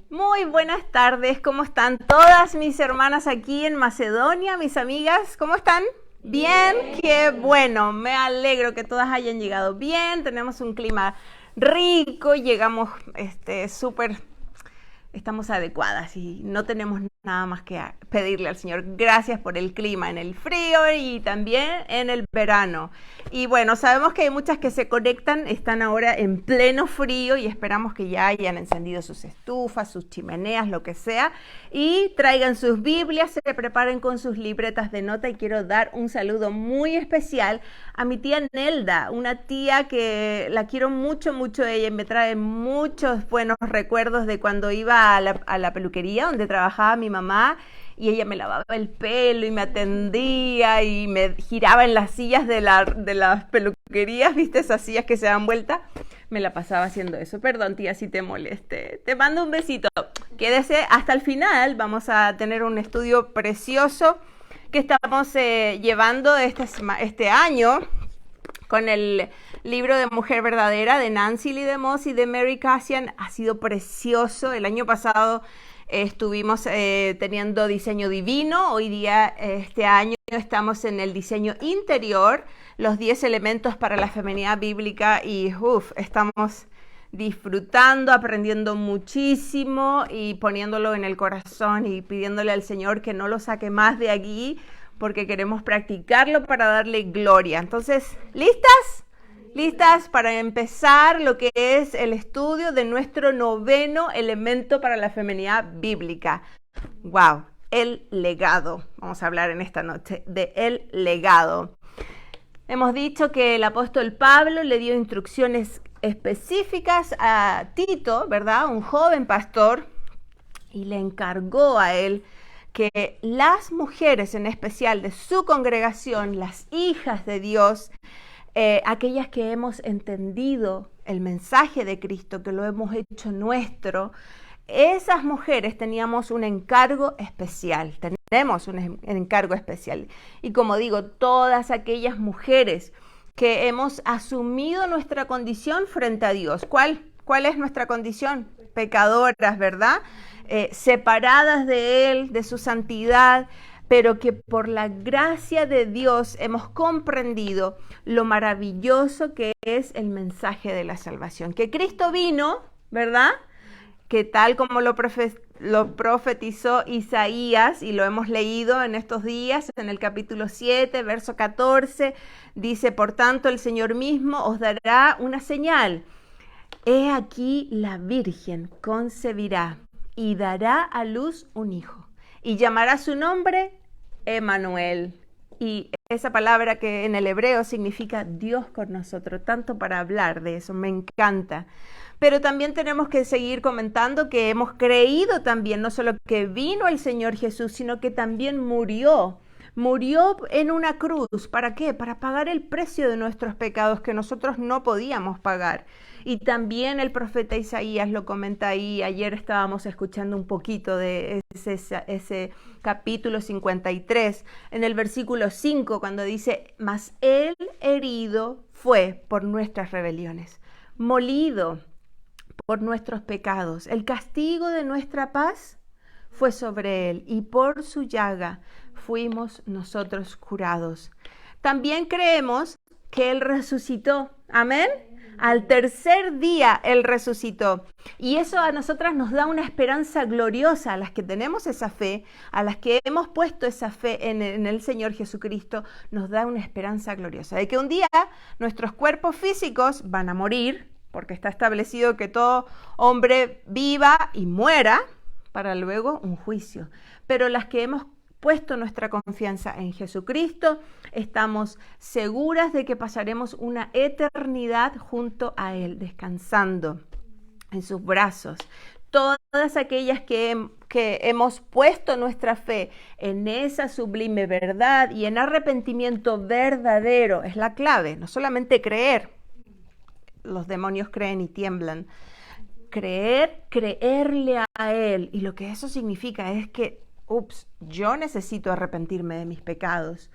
Muy buenas tardes, ¿cómo están todas mis hermanas aquí en Macedonia, mis amigas? ¿Cómo están? Bien, qué bueno, me alegro que todas hayan llegado bien, tenemos un clima rico, llegamos súper, estamos adecuadas y no tenemos nada más que pedirle al Señor. Gracias por el clima en el frío y también en el verano. Y bueno, sabemos que hay muchas que se conectan, están ahora en pleno frío y esperamos que ya hayan encendido sus estufas, sus chimeneas, lo que sea, y traigan sus Biblias, se preparen con sus libretas de nota. Y quiero dar un saludo muy especial a mi tía Nelda, una tía que la quiero mucho, mucho. Ella me trae muchos buenos recuerdos de cuando iba a la peluquería donde trabajaba mi mamá, y ella me lavaba el pelo y me atendía y me giraba en las sillas de las peluquerías, ¿viste? Esas sillas que se dan vuelta. Me la pasaba haciendo eso. Perdón, tía, si te moleste. Te mando un besito. Quédese hasta el final. Vamos a tener un estudio precioso que estamos llevando este año con el libro de Mujer Verdadera de Nancy Lee DeMoss y de Mary Cassian. Ha sido precioso. El año pasado estuvimos teniendo diseño divino. Hoy día, este año, estamos en el diseño interior, los 10 elementos para la feminidad bíblica, y estamos disfrutando, aprendiendo muchísimo y poniéndolo en el corazón y pidiéndole al Señor que no lo saque más de aquí, porque queremos practicarlo para darle gloria. Entonces, ¿listas? ¿Listas para empezar lo que es el estudio de nuestro 9º elemento para la feminidad bíblica? ¡Wow! El legado. Vamos a hablar en esta noche de el legado. Hemos dicho que el apóstol Pablo le dio instrucciones específicas a Tito, ¿verdad? Un joven pastor, y le encargó a él que las mujeres, en especial de su congregación, las hijas de Dios, aquellas que hemos entendido el mensaje de Cristo, que lo hemos hecho nuestro, esas mujeres teníamos un encargo especial, tenemos un encargo especial. Y como digo, todas aquellas mujeres que hemos asumido nuestra condición frente a Dios. ¿Cuál es nuestra condición? Pecadoras, ¿verdad? Separadas de Él, de su santidad, pero que por la gracia de Dios hemos comprendido lo maravilloso que es el mensaje de la salvación. Que Cristo vino, ¿verdad? Que tal como lo profetizó Isaías, y lo hemos leído en estos días, en el capítulo 7, verso 14, dice: por tanto, el Señor mismo os dará una señal. He aquí, la Virgen concebirá y dará a luz un hijo, y llamará su nombre Emmanuel. Y esa palabra que en el hebreo significa Dios con nosotros, tanto para hablar de eso, me encanta. Pero también tenemos que seguir comentando que hemos creído también, no solo que vino el Señor Jesús, sino que también murió. Murió en una cruz. ¿Para qué? Para pagar el precio de nuestros pecados que nosotros no podíamos pagar. Y también el profeta Isaías lo comenta ahí. Ayer estábamos escuchando un poquito de ese capítulo 53, en el versículo 5, cuando dice: mas él herido fue por nuestras rebeliones, molido por nuestros pecados. El castigo de nuestra paz fue sobre él, y por su llaga fuimos nosotros curados. También creemos que él resucitó. Amén. Al tercer día él resucitó. Y eso a nosotras nos da una esperanza gloriosa, a las que tenemos esa fe, a las que hemos puesto esa fe en el Señor Jesucristo, nos da una esperanza gloriosa de que un día nuestros cuerpos físicos van a morir, porque está establecido que todo hombre viva y muera, para luego un juicio. Pero las que hemos puesto nuestra confianza en Jesucristo, estamos seguras de que pasaremos una eternidad junto a Él, descansando en sus brazos. Todas aquellas que hemos puesto nuestra fe en esa sublime verdad y en arrepentimiento verdadero, es la clave, no solamente creer. Los demonios creen y tiemblan. Creerle a Él. Y lo que eso significa es que, yo necesito arrepentirme de mis pecados.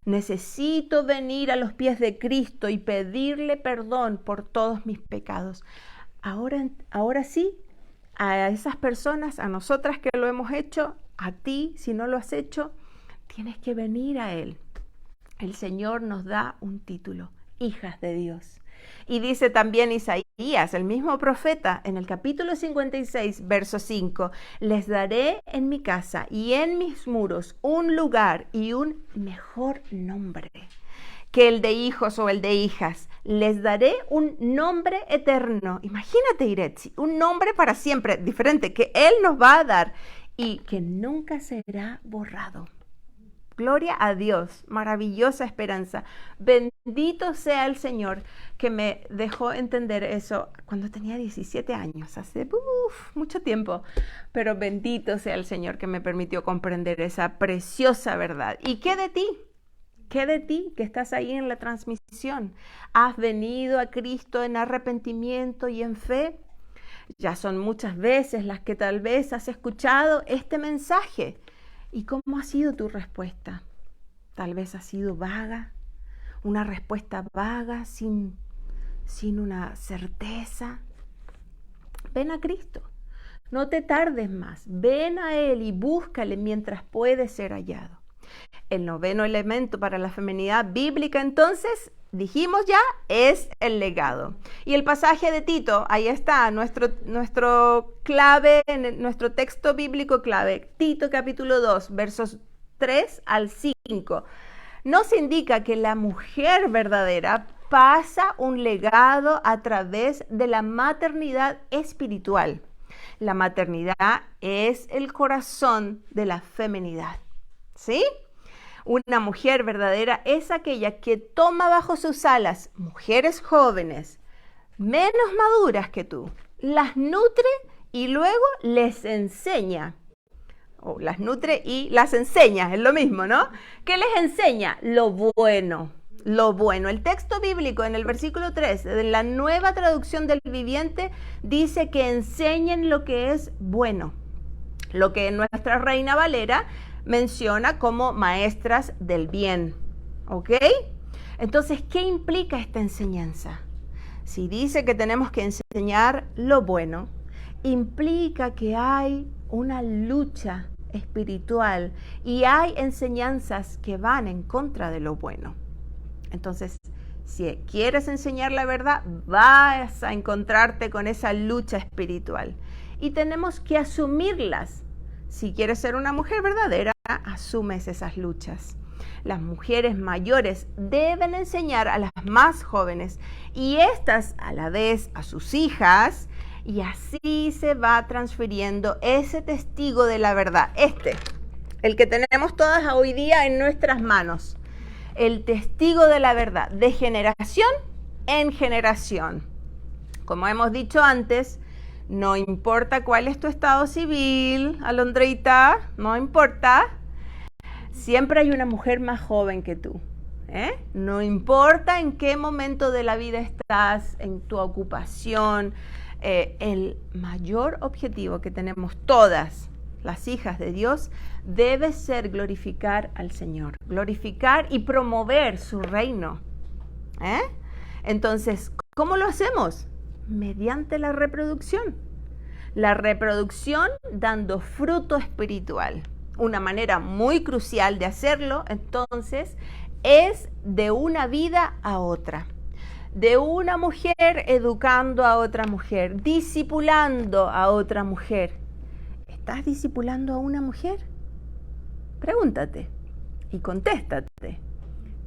Necesito venir a los pies de Cristo y pedirle perdón por todos mis pecados. Ahora sí, a esas personas, a nosotras que lo hemos hecho, a ti, si no lo has hecho, tienes que venir a Él. El Señor nos da un título, hijas de Dios. Y dice también Isaías, el mismo profeta, en el capítulo 56, verso 5, les daré en mi casa y en mis muros un lugar y un mejor nombre que el de hijos o el de hijas. Les daré un nombre eterno. Imagínate, Iretzi, un nombre para siempre, diferente, que Él nos va a dar y que nunca será borrado. Gloria a Dios, maravillosa esperanza. Bendito sea el Señor que me dejó entender eso cuando tenía 17 años, hace mucho tiempo. Pero bendito sea el Señor que me permitió comprender esa preciosa verdad. ¿Y qué de ti? ¿Qué de ti que estás ahí en la transmisión? ¿Has venido a Cristo en arrepentimiento y en fe? Ya son muchas veces las que tal vez has escuchado este mensaje. ¿Y cómo ha sido tu respuesta? Tal vez ha sido vaga, una respuesta vaga, sin una certeza. Ven a Cristo, no te tardes más, ven a Él y búscale mientras puede ser hallado. El noveno elemento para la feminidad bíblica, entonces, dijimos ya, es el legado. Y el pasaje de Tito, ahí está, nuestro clave, nuestro texto bíblico clave, Tito capítulo 2, versos 3 al 5. Nos indica que la mujer verdadera pasa un legado a través de la maternidad espiritual. La maternidad es el corazón de la feminidad, ¿sí? Una mujer verdadera es aquella que toma bajo sus alas mujeres jóvenes, menos maduras que tú, las nutre y luego les enseña. O las nutre y las enseña, es lo mismo, ¿no? ¿Qué les enseña? Lo bueno, lo bueno. El texto bíblico en el versículo 3 de la Nueva Traducción del Viviente dice que enseñen lo que es bueno, lo que nuestra Reina Valera menciona como maestras del bien, ¿ok? Entonces, ¿qué implica esta enseñanza? Si dice que tenemos que enseñar lo bueno, implica que hay una lucha espiritual y hay enseñanzas que van en contra de lo bueno. Entonces, si quieres enseñar la verdad, vas a encontrarte con esa lucha espiritual y tenemos que asumirlas. Si quieres ser una mujer verdadera, asumes esas luchas. Las mujeres mayores deben enseñar a las más jóvenes y estas a la vez a sus hijas, y así se va transfiriendo ese testigo de la verdad, el que tenemos todas hoy día en nuestras manos, el testigo de la verdad, de generación en generación. Como hemos dicho antes, no importa cuál es tu estado civil, Alondrita, no importa. Siempre hay una mujer más joven que tú. No importa en qué momento de la vida estás, en tu ocupación. El mayor objetivo que tenemos todas las hijas de Dios debe ser glorificar al Señor. Glorificar y promover su reino. Entonces, ¿cómo lo hacemos? Mediante la reproducción. La reproducción dando fruto espiritual. Una manera muy crucial de hacerlo, entonces, es de una vida a otra. De una mujer educando a otra mujer, discipulando a otra mujer. ¿Estás discipulando a una mujer? Pregúntate y contéstate.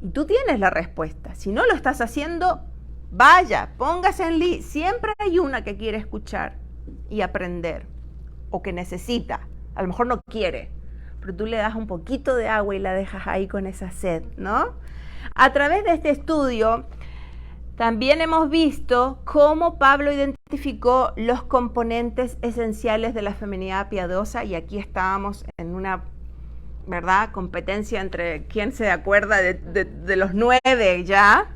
Y tú tienes la respuesta. Si no lo estás haciendo, vaya, póngase en línea. Siempre hay una que quiere escuchar y aprender, o que necesita. A lo mejor no quiere, pero tú le das un poquito de agua y la dejas ahí con esa sed, ¿no? A través de este estudio, también hemos visto cómo Pablo identificó los componentes esenciales de la feminidad piadosa, y aquí estábamos en una, ¿verdad?, competencia entre quién se acuerda de los 9 ya,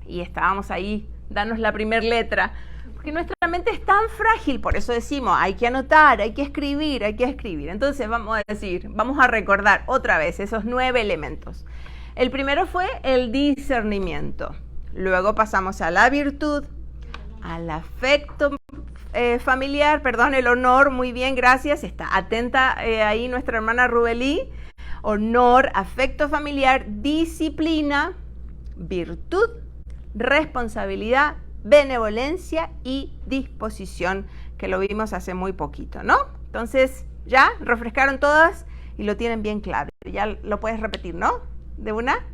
y estábamos ahí, danos la primera letra, porque nuestra mente es tan frágil, por eso decimos, hay que anotar, hay que escribir. Entonces vamos a recordar otra vez esos 9 elementos. El primero fue el discernimiento. Luego pasamos a la virtud, al afecto familiar, perdón, el honor, muy bien, gracias. Está atenta ahí nuestra hermana Rubelí. Honor, afecto familiar, disciplina, virtud, responsabilidad, benevolencia y disposición, que lo vimos hace muy poquito, ¿no? Entonces, ya refrescaron todas y lo tienen bien claro. Ya lo puedes repetir, ¿no? ¿De una?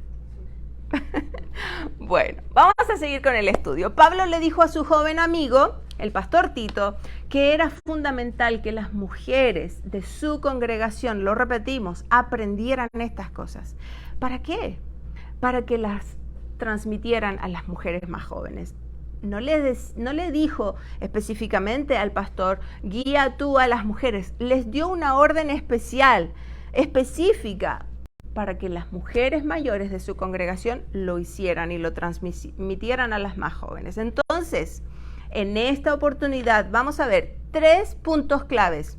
Bueno, vamos a seguir con el estudio. Pablo le dijo a su joven amigo, el pastor Tito, que era fundamental que las mujeres de su congregación, lo repetimos, aprendieran estas cosas. ¿Para qué? Para que las transmitieran a las mujeres más jóvenes. No le dijo específicamente al pastor, guía tú a las mujeres. Les dio una orden especial, específica, para que las mujeres mayores de su congregación lo hicieran y lo transmitieran a las más jóvenes. Entonces, en esta oportunidad vamos a ver 3 puntos claves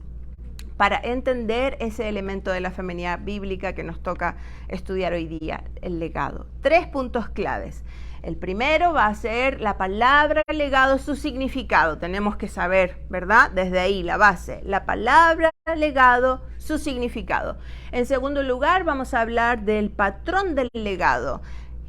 para entender ese elemento de la feminidad bíblica que nos toca estudiar hoy día, el legado. 3 puntos claves. El primero va a ser la palabra legado, su significado. Tenemos que saber, ¿verdad? Desde ahí, la base. La palabra legado, su significado. En segundo lugar, vamos a hablar del patrón del legado.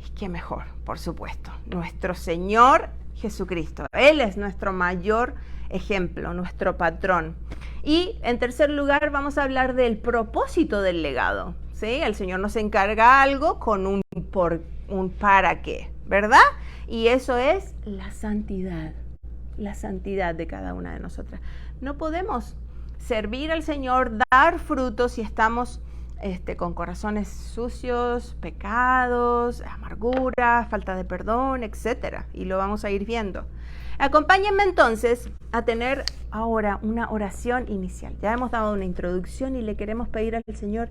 ¿Y qué mejor? Por supuesto, nuestro Señor Jesucristo. Él es nuestro mayor ejemplo, nuestro patrón. Y en tercer lugar, vamos a hablar del propósito del legado. ¿Sí? El Señor nos encarga algo con un para qué, ¿verdad? Y eso es la santidad de cada una de nosotras. No podemos servir al Señor, dar frutos si estamos con corazones sucios, pecados, amargura, falta de perdón, etc. Y lo vamos a ir viendo. Acompáñenme entonces a tener ahora una oración inicial. Ya hemos dado una introducción y le queremos pedir al Señor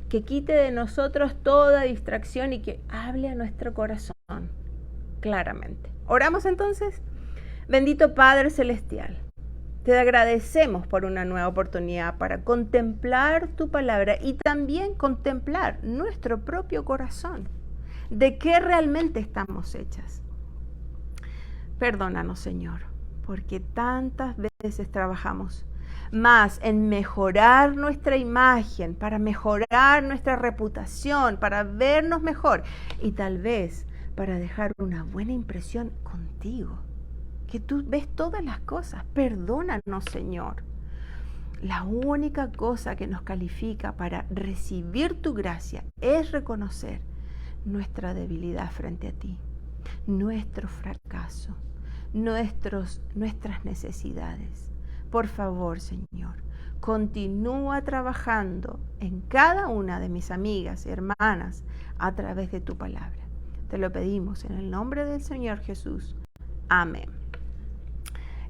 que quite de nosotros toda distracción y que hable a nuestro corazón claramente. Oramos entonces. Bendito Padre Celestial, te agradecemos por una nueva oportunidad para contemplar tu palabra y también contemplar nuestro propio corazón, de qué realmente estamos hechas. Perdónanos, Señor, porque tantas veces trabajamos más en mejorar nuestra imagen, para mejorar nuestra reputación, para vernos mejor y tal vez para dejar una buena impresión contigo, que tú ves todas las cosas. Perdónanos, Señor. La única cosa que nos califica para recibir tu gracia es reconocer nuestra debilidad frente a ti, nuestro fracaso, nuestras necesidades. Por favor, Señor, continúa trabajando en cada una de mis amigas y hermanas a través de tu palabra. Te lo pedimos en el nombre del Señor Jesús. Amén.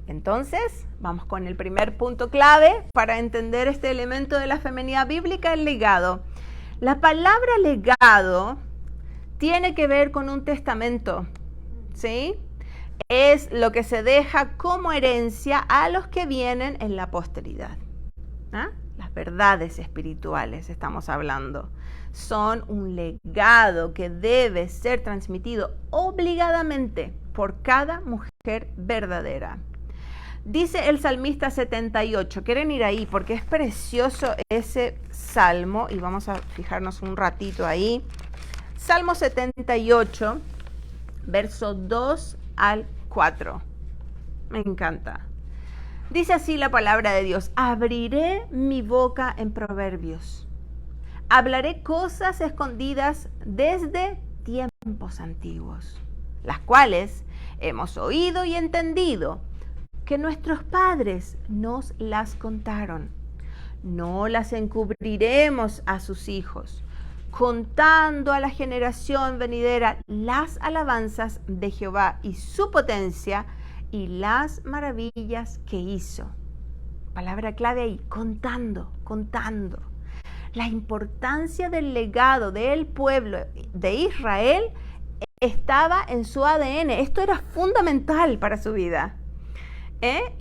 Entonces, vamos con el primer punto clave para entender este elemento de la feminidad bíblica, el legado. La palabra legado tiene que ver con un testamento, ¿sí? Es lo que se deja como herencia a los que vienen en la posteridad. ¿Ah? Las verdades espirituales estamos hablando. Son un legado que debe ser transmitido obligadamente por cada mujer verdadera. Dice el salmista 78, quieren ir ahí porque es precioso ese salmo y vamos a fijarnos un ratito ahí. Salmo 78, verso 2 al 4. Me encanta. Dice así la palabra de Dios: abriré mi boca en proverbios. Hablaré cosas escondidas desde tiempos antiguos, las cuales hemos oído y entendido, que nuestros padres nos las contaron. No las encubriremos a sus hijos, contando a la generación venidera las alabanzas de Jehová y su potencia y las maravillas que hizo. Palabra clave ahí, contando. La importancia del legado del pueblo de Israel estaba en su ADN. Esto era fundamental para su vida.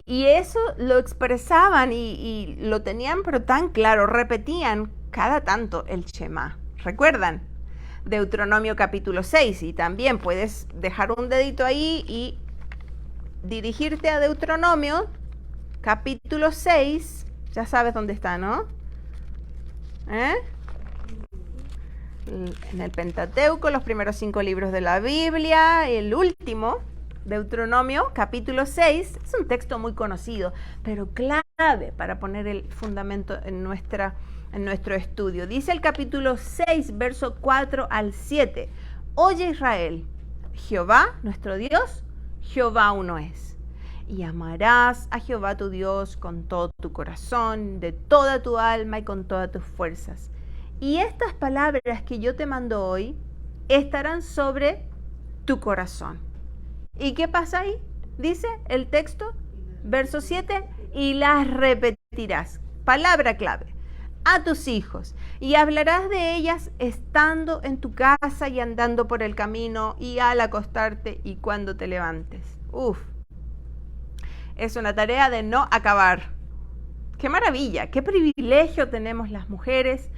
Y eso lo expresaban y lo tenían pero tan claro, repetían cada tanto el Shema. ¿Recuerdan? Deuteronomio capítulo 6, y también puedes dejar un dedito ahí y dirigirte a Deuteronomio capítulo 6, ya sabes dónde está, ¿no? En el Pentateuco, los primeros 5 libros de la Biblia, el último, Deuteronomio, capítulo 6, es un texto muy conocido, pero clave para poner el fundamento en nuestro estudio. Dice el capítulo 6, verso 4 al 7, Oye Israel, Jehová, nuestro Dios, Jehová uno es. Y amarás a Jehová tu Dios con todo tu corazón, de toda tu alma y con todas tus fuerzas. Y estas palabras que yo te mando hoy estarán sobre tu corazón. ¿Y qué pasa ahí? Dice el texto, verso 7, y las repetirás. Palabra clave. A tus hijos, y hablarás de ellas estando en tu casa y andando por el camino y al acostarte y cuando te levantes. Es una tarea de no acabar. ¡Qué maravilla! ¡Qué privilegio tenemos las mujeres!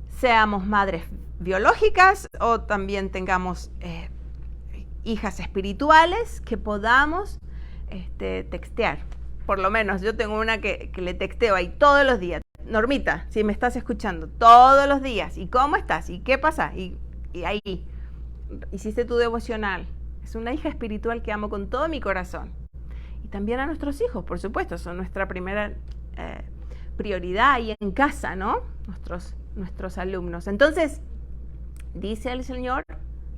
Seamos madres biológicas o también tengamos hijas espirituales que podamos textear. Por lo menos yo tengo una que le texteo ahí todos los días. Normita, si me estás escuchando, todos los días. ¿Y cómo estás? ¿Y qué pasa? Y ahí, hiciste tu devocional. Es una hija espiritual que amo con todo mi corazón. Y también a nuestros hijos, por supuesto, son nuestra primera prioridad ahí en casa, ¿no? Nuestros alumnos. Entonces, dice el Señor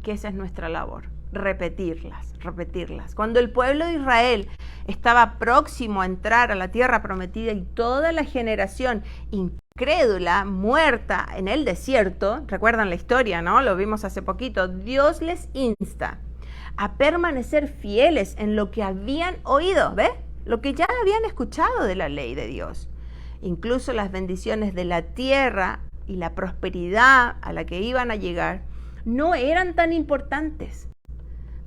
que esa es nuestra labor. Repetirlas. Cuando el pueblo de Israel estaba próximo a entrar a la tierra prometida y toda la generación incrédula, muerta en el desierto, recuerdan la historia, ¿no? Lo vimos hace poquito, Dios les insta a permanecer fieles en lo que habían oído, ¿ves? Lo que ya habían escuchado de la ley de Dios. Incluso las bendiciones de la tierra y la prosperidad a la que iban a llegar no eran tan importantes.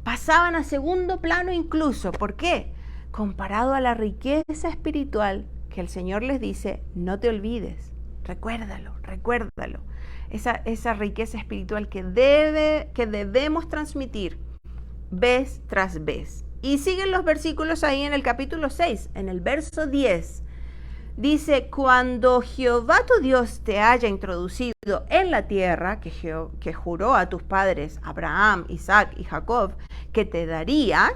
Pasaban a segundo plano incluso. ¿Por qué? Comparado a la riqueza espiritual que el Señor les dice, no te olvides, recuérdalo. Esa riqueza espiritual que debemos transmitir vez tras vez. Y siguen los versículos ahí en el capítulo 6, en el verso 10. Dice, cuando Jehová tu Dios te haya introducido en la tierra que juró a tus padres, Abraham, Isaac y Jacob, que te daría,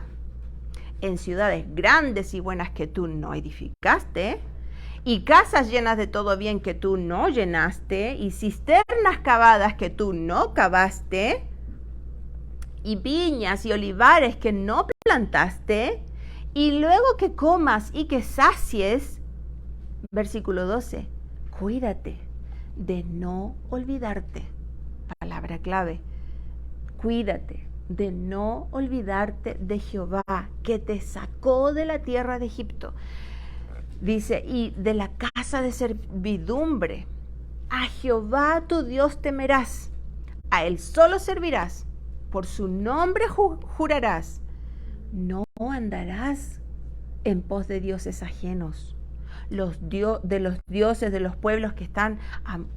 en ciudades grandes y buenas que tú no edificaste, y casas llenas de todo bien que tú no llenaste, y cisternas cavadas que tú no cavaste, y viñas y olivares que no plantaste, y luego que comas y que sacies, versículo 12, cuídate de no olvidarte. Palabra clave. Cuídate de no olvidarte de Jehová, que te sacó de la tierra de Egipto. Dice, y de la casa de servidumbre. A Jehová tu Dios temerás, a Él solo servirás, por su nombre jurarás. No andarás en pos de dioses ajenos, de los dioses de los pueblos que están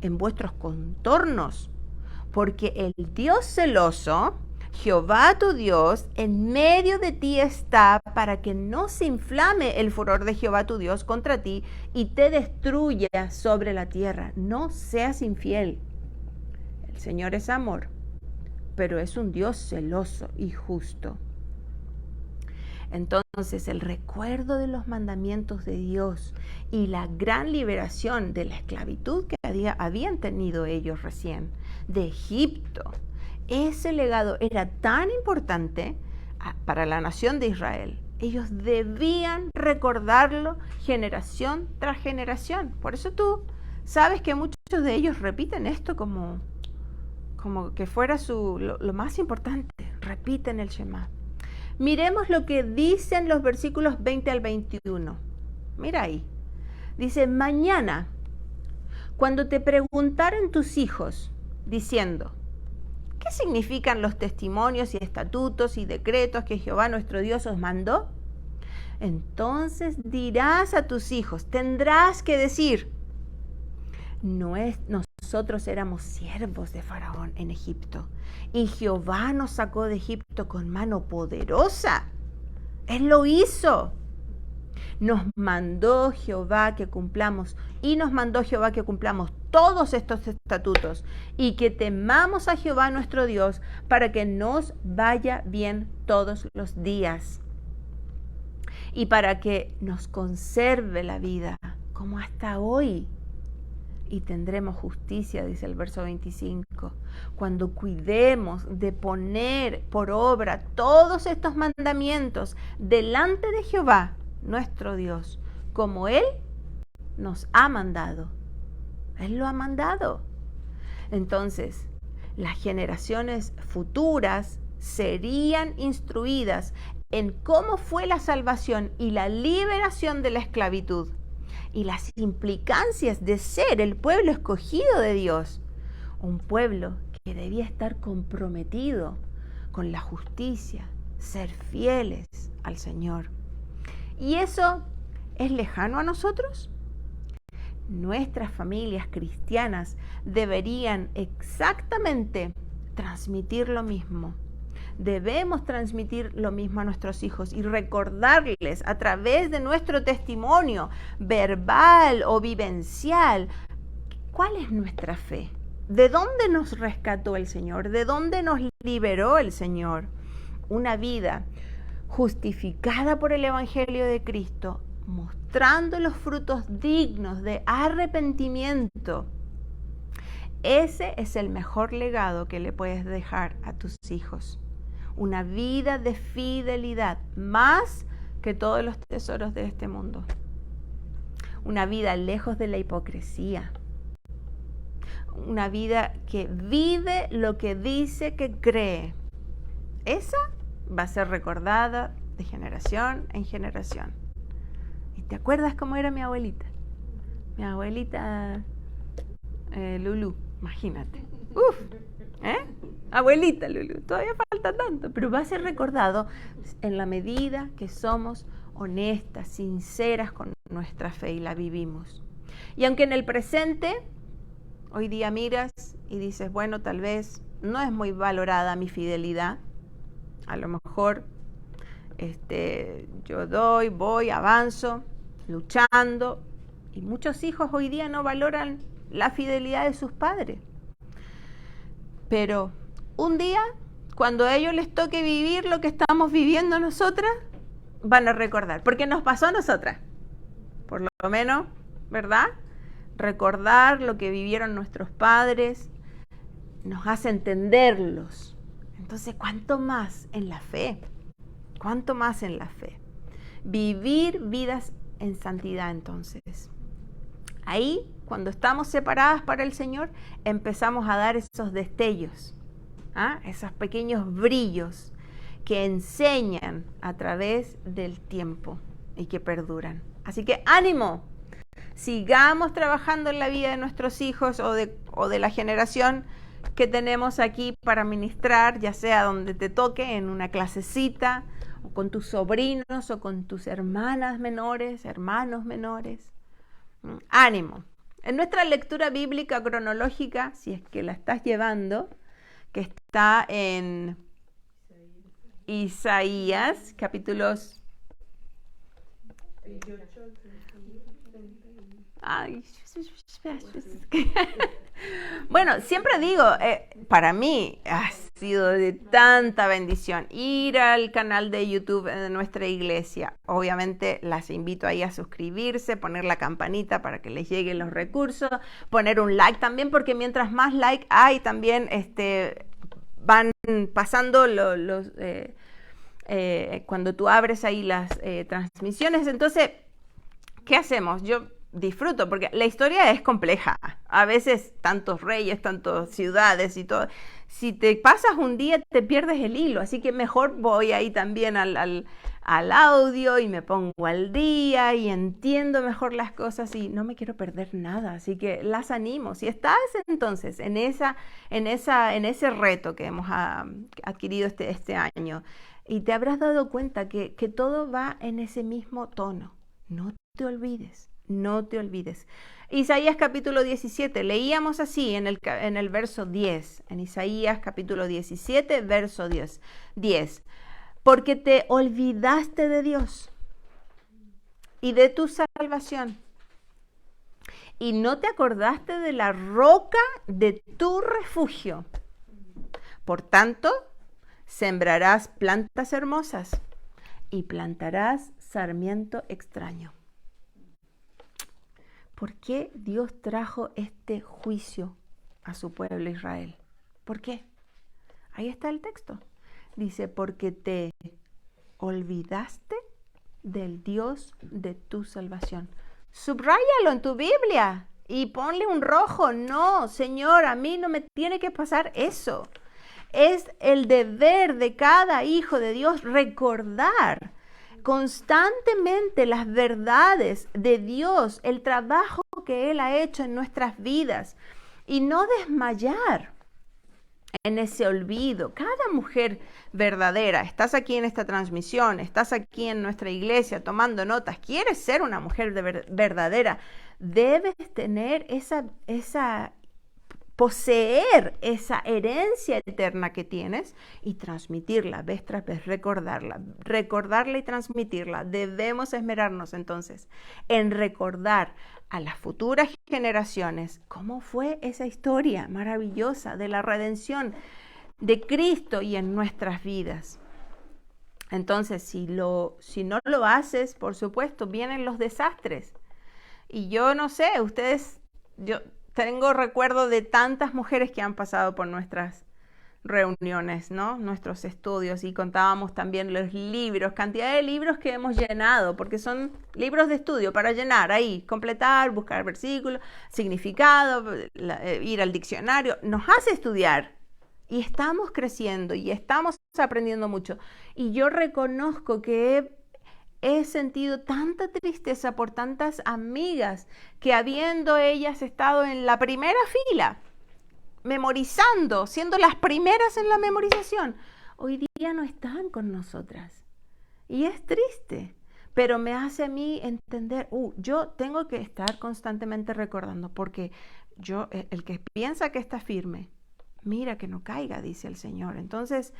en vuestros contornos, porque el Dios celoso, Jehová tu Dios, en medio de ti está, para que no se inflame el furor de Jehová tu Dios contra ti y te destruya sobre la tierra. No seas infiel. El Señor es amor, pero es un Dios celoso y justo. Entonces, el recuerdo de los mandamientos de Dios y la gran liberación de la esclavitud que habían tenido ellos recién de Egipto, ese legado era tan importante para la nación de Israel. Ellos debían recordarlo generación tras generación. Por eso tú sabes que muchos de ellos repiten esto como que fuera lo más importante. Repiten el Shema. Miremos lo que dicen los versículos 20 al 21. Mira ahí. Dice, mañana, cuando te preguntaren tus hijos, diciendo, ¿qué significan los testimonios y estatutos y decretos que Jehová nuestro Dios os mandó? Entonces dirás a tus hijos, tendrás que decir, nosotros éramos siervos de Faraón en Egipto, y Jehová nos sacó de Egipto con mano poderosa. Él lo hizo. Nos mandó Jehová que cumplamos, y nos mandó Jehová que cumplamos todos estos estatutos, y que temamos a Jehová nuestro Dios, para que nos vaya bien todos los días, y para que nos conserve la vida, como hasta hoy. Y tendremos justicia, dice el verso 25, cuando cuidemos de poner por obra todos estos mandamientos delante de Jehová, nuestro Dios, como Él nos ha mandado. Él lo ha mandado. Entonces, las generaciones futuras serían instruidas en cómo fue la salvación y la liberación de la esclavitud, y las implicancias de ser el pueblo escogido de Dios, un pueblo que debía estar comprometido con la justicia, ser fieles al Señor. ¿Y eso es lejano a nosotros? Nuestras familias cristianas deberían exactamente transmitir lo mismo. Debemos transmitir lo mismo a nuestros hijos y recordarles a través de nuestro testimonio verbal o vivencial cuál es nuestra fe, de dónde nos rescató el Señor, de dónde nos liberó el Señor. Una vida justificada por el Evangelio de Cristo, mostrando los frutos dignos de arrepentimiento. Ese es el mejor legado que le puedes dejar a tus hijos. Una vida de fidelidad, más que todos los tesoros de este mundo. Una vida lejos de la hipocresía. Una vida que vive lo que dice que cree. Esa va a ser recordada de generación en generación. ¿Y te acuerdas cómo era mi abuelita? Mi abuelita Lulú, imagínate. Uf, abuelita Lulú, todavía falta tanto, pero va a ser recordado en la medida que somos honestas, sinceras con nuestra fe y la vivimos. Y aunque en el presente, hoy día miras y dices, bueno, tal vez no es muy valorada mi fidelidad, a lo mejor yo doy, voy, avanzo, luchando, y muchos hijos hoy día no valoran la fidelidad de sus padres. Pero un día, cuando a ellos les toque vivir lo que estamos viviendo nosotras, van a recordar, porque nos pasó a nosotras, por lo menos, ¿verdad? Recordar lo que vivieron nuestros padres nos hace entenderlos. Entonces, ¿cuánto más en la fe? ¿Cuánto más en la fe? Vivir vidas en santidad, entonces. Ahí, cuando estamos separadas para el Señor, empezamos a dar esos destellos, esos pequeños brillos que enseñan a través del tiempo y que perduran. Así que ánimo, sigamos trabajando en la vida de nuestros hijos o de la generación que tenemos aquí para ministrar, ya sea donde te toque, en una clasecita, o con tus sobrinos o con tus hermanas menores, hermanos menores. Ánimo. En nuestra lectura bíblica cronológica, si es que la estás llevando, que está en Isaías, capítulos... Ay, bueno, siempre digo, para mí ha sido de tanta bendición ir al canal de YouTube de nuestra iglesia. Obviamente las invito ahí a suscribirse, poner la campanita para que les lleguen los recursos, poner un like también, porque mientras más like hay también van pasando cuando tú abres ahí las transmisiones. Entonces, ¿qué hacemos? Yo disfruto, porque la historia es compleja. A veces tantos reyes, tantas ciudades y todo. Si te pasas un día, te pierdes el hilo. Así que mejor voy ahí también al audio y me pongo al día y entiendo mejor las cosas y no me quiero perder nada. Así que las animo. Si estás entonces en ese reto que hemos adquirido este año y te habrás dado cuenta que todo va en ese mismo tono, no te olvides. No te olvides. Isaías capítulo 17, leíamos así en el verso 10, en Isaías capítulo 17, verso 10. Porque te olvidaste de Dios y de tu salvación. Y no te acordaste de la roca de tu refugio. Por tanto, sembrarás plantas hermosas y plantarás sarmiento extraño. ¿Por qué Dios trajo este juicio a su pueblo Israel? ¿Por qué? Ahí está el texto. Dice, porque te olvidaste del Dios de tu salvación. Subráyalo en tu Biblia y ponle un rojo. No, Señor, a mí no me tiene que pasar eso. Es el deber de cada hijo de Dios recordar constantemente las verdades de Dios, el trabajo que Él ha hecho en nuestras vidas y no desmayar en ese olvido. Cada mujer verdadera, estás aquí en esta transmisión, estás aquí en nuestra iglesia tomando notas, quieres ser una mujer verdadera, debes tener poseer esa herencia eterna que tienes y transmitirla vez tras vez, recordarla y transmitirla. Debemos esmerarnos entonces en recordar a las futuras generaciones cómo fue esa historia maravillosa de la redención de Cristo y en nuestras vidas. Entonces, si no lo haces, por supuesto, vienen los desastres. Y yo no sé, yo tengo recuerdo de tantas mujeres que han pasado por nuestras reuniones, ¿no? Nuestros estudios, y contábamos también los libros, cantidad de libros que hemos llenado, porque son libros de estudio para llenar ahí, completar, buscar versículos, significado, ir al diccionario. Nos hace estudiar y estamos creciendo y estamos aprendiendo mucho. Y yo reconozco que he sentido tanta tristeza por tantas amigas que, habiendo ellas estado en la primera fila, memorizando, siendo las primeras en la memorización, hoy día no están con nosotras. Y es triste, pero me hace a mí entender, yo tengo que estar constantemente recordando, porque el que piensa que está firme, mira que no caiga, dice el Señor. Entonces,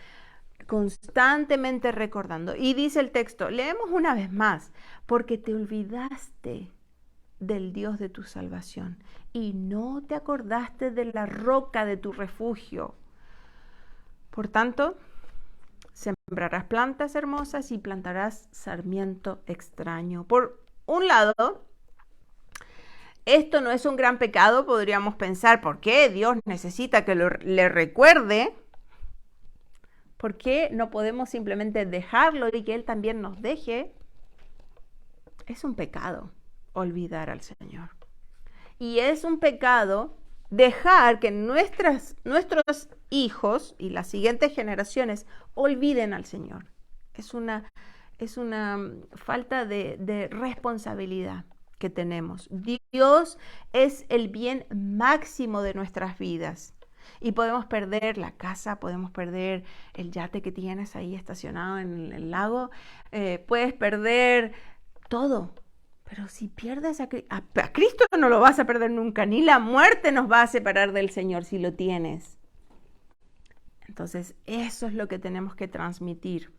constantemente recordando. Y dice el texto, leemos una vez más, porque te olvidaste del Dios de tu salvación y no te acordaste de la roca de tu refugio. Por tanto, sembrarás plantas hermosas y plantarás sarmiento extraño. Por un lado, esto no es un gran pecado, podríamos pensar, ¿por qué Dios necesita que le recuerde? ¿Por qué no podemos simplemente dejarlo y que Él también nos deje? Es un pecado olvidar al Señor. Y es un pecado dejar que nuestros hijos y las siguientes generaciones olviden al Señor. Es una falta de responsabilidad que tenemos. Dios es el bien máximo de nuestras vidas. Y podemos perder la casa, podemos perder el yate que tienes ahí estacionado en el lago, puedes perder todo. Pero si pierdes a Cristo, no lo vas a perder nunca, ni la muerte nos va a separar del Señor si lo tienes. Entonces, eso es lo que tenemos que transmitir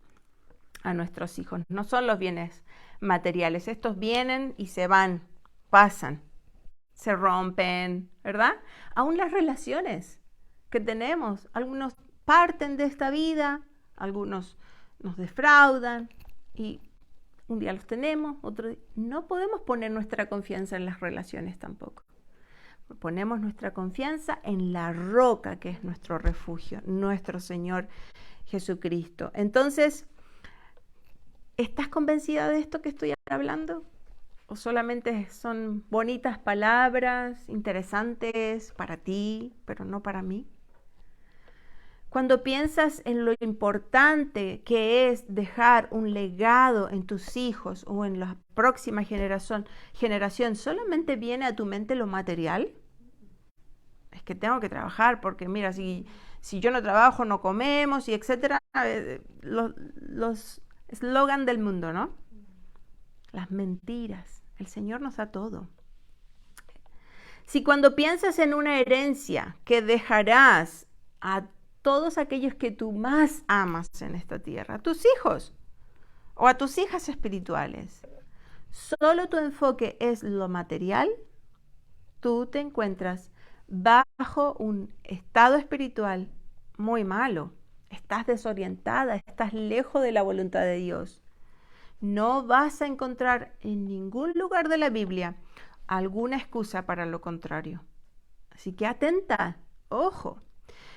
a nuestros hijos. No son los bienes materiales, estos vienen y se van, pasan, se rompen, ¿verdad? Aún las relaciones que tenemos, algunos parten de esta vida, algunos nos defraudan y un día los tenemos, otro día. No podemos poner nuestra confianza en las relaciones tampoco. Ponemos nuestra confianza en la roca que es nuestro refugio, nuestro Señor Jesucristo. Entonces, ¿estás convencida de esto que estoy hablando? ¿O solamente son bonitas palabras, interesantes para ti, pero no para mí? Cuando piensas en lo importante que es dejar un legado en tus hijos o en la próxima generación, ¿solamente viene a tu mente lo material? Es que tengo que trabajar porque mira, si yo no trabajo no comemos y etcétera. Los eslogan del mundo, ¿no? Las mentiras. El Señor nos da todo. Si cuando piensas en una herencia que dejarás a todos aquellos que tú más amas en esta tierra, a tus hijos o a tus hijas espirituales, solo tu enfoque es lo material, tú te encuentras bajo un estado espiritual muy malo. Estás desorientada, estás lejos de la voluntad de Dios. No vas a encontrar en ningún lugar de la Biblia alguna excusa para lo contrario. Así que atenta, ojo.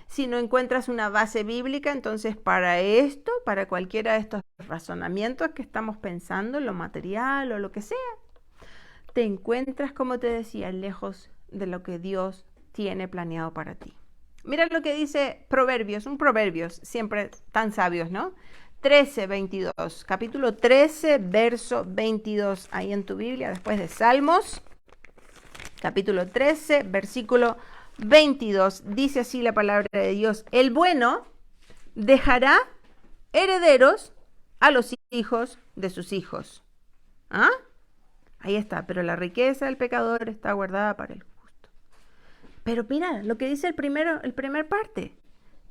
Si no encuentras una base bíblica, entonces para esto, para cualquiera de estos razonamientos que estamos pensando, lo material o lo que sea, te encuentras, como te decía, lejos de lo que Dios tiene planeado para ti. Mira lo que dice Proverbios, un Proverbios, siempre tan sabios, ¿no? 13:22, capítulo 13, verso 22, ahí en tu Biblia, después de Salmos, capítulo 13, versículo 22, dice así la palabra de Dios: el bueno dejará herederos a los hijos de sus hijos. ¿Ah? Ahí está, pero la riqueza del pecador está guardada para el justo. Pero mira lo que dice el primer parte.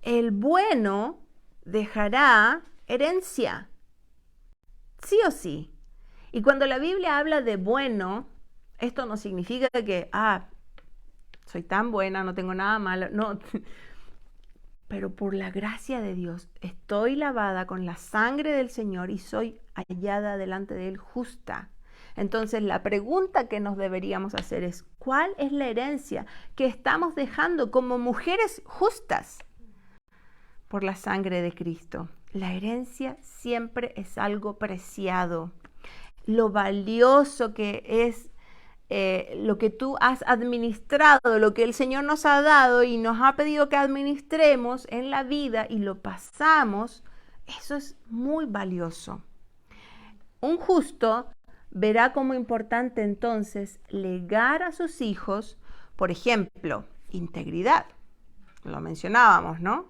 El bueno dejará herencia. Sí o sí. Y cuando la Biblia habla de bueno, esto no significa que, soy tan buena, no tengo nada malo. No. Pero por la gracia de Dios, estoy lavada con la sangre del Señor y soy hallada delante de Él justa. Entonces la pregunta que nos deberíamos hacer es: ¿cuál es la herencia que estamos dejando como mujeres justas por la sangre de Cristo? La herencia siempre es algo preciado. Lo valioso que es lo que tú has administrado, lo que el Señor nos ha dado y nos ha pedido que administremos en la vida y lo pasamos, eso es muy valioso. Un justo verá como importante entonces legar a sus hijos, por ejemplo, integridad. Lo mencionábamos, ¿no?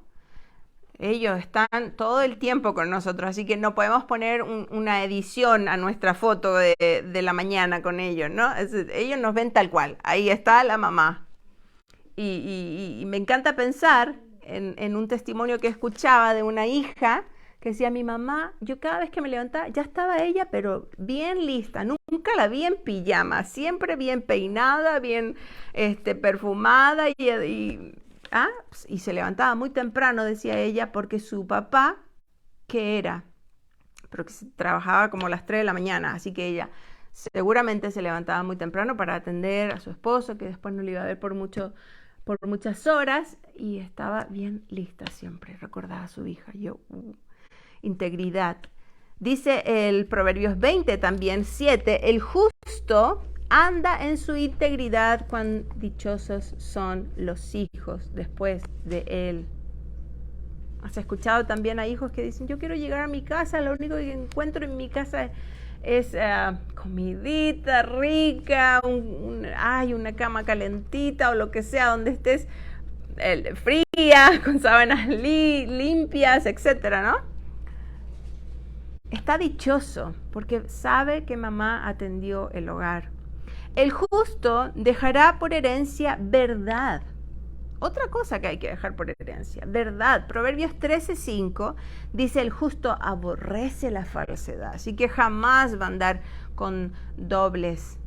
Ellos están todo el tiempo con nosotros, así que no podemos poner una edición a nuestra foto de la mañana con ellos, ¿no? Ellos nos ven tal cual, ahí está la mamá. Y me encanta pensar en un testimonio que escuchaba de una hija que decía: mi mamá, yo cada vez que me levantaba, ya estaba ella, pero bien lista, nunca la vi en pijama, siempre bien peinada, bien perfumada y se levantaba muy temprano, decía ella, porque su papá, ¿qué era? Pero que trabajaba como a las 3 de la mañana, así que ella seguramente se levantaba muy temprano para atender a su esposo, que después no le iba a ver por muchas horas, y estaba bien lista siempre, recordaba a su hija. Integridad. Dice el Proverbios 20 también, 7, el justo anda en su integridad, cuán dichosos son los hijos después de él. ¿Has escuchado también a hijos que dicen: yo quiero llegar a mi casa, lo único que encuentro en mi casa es comidita rica, una cama calentita o lo que sea, donde estés fría, con sábanas limpias, etcétera, ¿no? Está dichoso porque sabe que mamá atendió el hogar. El justo dejará por herencia verdad. Otra cosa que hay que dejar por herencia, verdad. Proverbios 13:5 dice: el justo aborrece la falsedad. Así que jamás va a andar con dobles,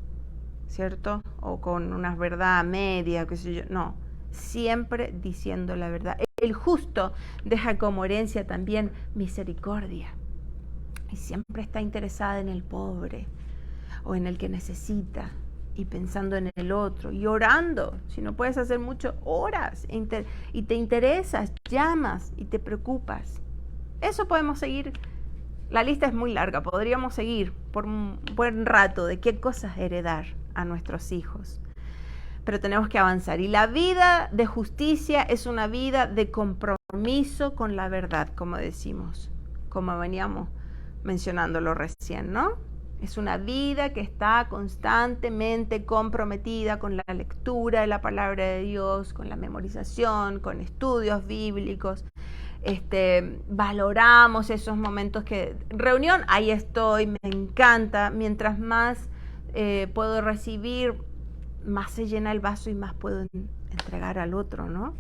¿cierto? O con una verdad media, qué sé yo. No, siempre diciendo la verdad. El justo deja como herencia también misericordia. Y siempre está interesada en el pobre o en el que necesita, y pensando en el otro y orando. Si no puedes hacer mucho, oras y te interesas, llamas y te preocupas. Eso podemos seguir. La lista es muy larga, podríamos seguir por un buen rato de qué cosas heredar a nuestros hijos. Pero tenemos que avanzar. Y la vida de justicia es una vida de compromiso con la verdad, como decimos, como veníamos mencionándolo recién, ¿no? Es una vida que está constantemente comprometida con la lectura de la palabra de Dios, con la memorización, con estudios bíblicos. Valoramos esos momentos reunión, ahí estoy, me encanta. Mientras más puedo recibir, más se llena el vaso y más puedo entregar al otro, ¿no?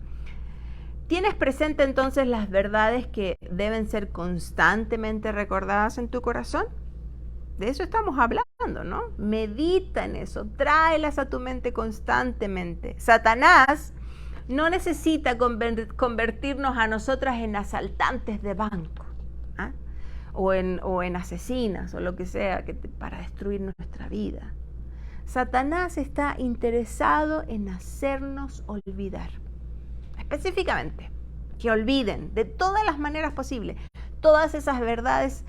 ¿Tienes presente entonces las verdades que deben ser constantemente recordadas en tu corazón? De eso estamos hablando, ¿no? Medita en eso, tráelas a tu mente constantemente. Satanás no necesita convertirnos a nosotras en asaltantes de banco, ¿ah? o en asesinas o lo que sea para destruir nuestra vida. Satanás está interesado en hacernos olvidar. Específicamente, que olviden de todas las maneras posibles todas esas verdades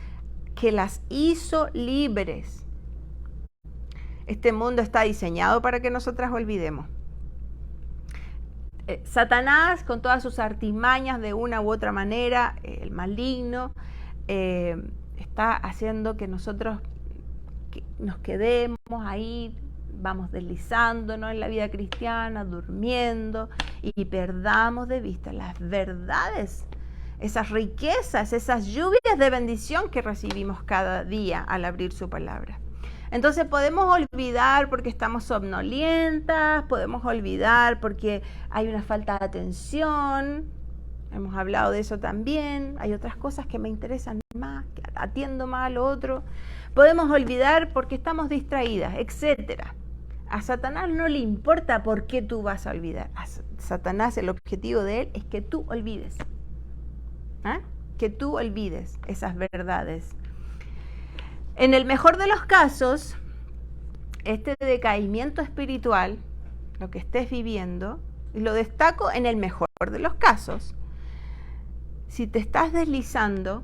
que las hizo libres. Este mundo está diseñado para que nosotras olvidemos. Satanás, con todas sus artimañas de una u otra manera, el maligno, está haciendo que nosotros nos quedemos ahí, vamos deslizándonos en la vida cristiana, durmiendo, y perdamos de vista las verdades, esas riquezas, esas lluvias de bendición que recibimos cada día al abrir su palabra. Entonces podemos olvidar porque estamos somnolientas, podemos olvidar porque hay una falta de atención, hemos hablado de eso también, hay otras cosas que me interesan más, que atiendo más a lo otro, podemos olvidar porque estamos distraídas, etcétera. A Satanás no le importa por qué tú vas a olvidar. A Satanás, el objetivo de él es que tú olvides. ¿Ah? Que tú olvides esas verdades. En el mejor de los casos, este decaimiento espiritual, lo que estés viviendo, y lo destaco en el mejor de los casos, si te estás deslizando,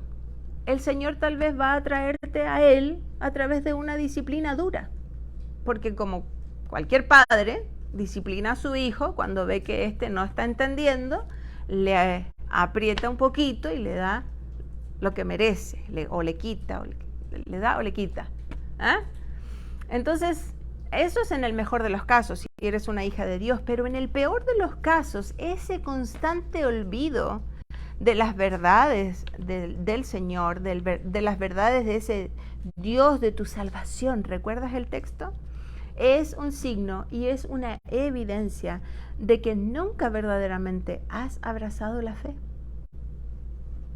el Señor tal vez va a traerte a Él a través de una disciplina dura. Porque como cualquier padre disciplina a su hijo, cuando ve que éste no está entendiendo, le aprieta un poquito y le da lo que merece, o le quita, le da o le quita. ¿Ah? Entonces, eso es en el mejor de los casos, si eres una hija de Dios, pero en el peor de los casos, ese constante olvido de las verdades del Señor, de las verdades de ese Dios de tu salvación, ¿recuerdas el texto? Es un signo y es una evidencia de que nunca verdaderamente has abrazado la fe.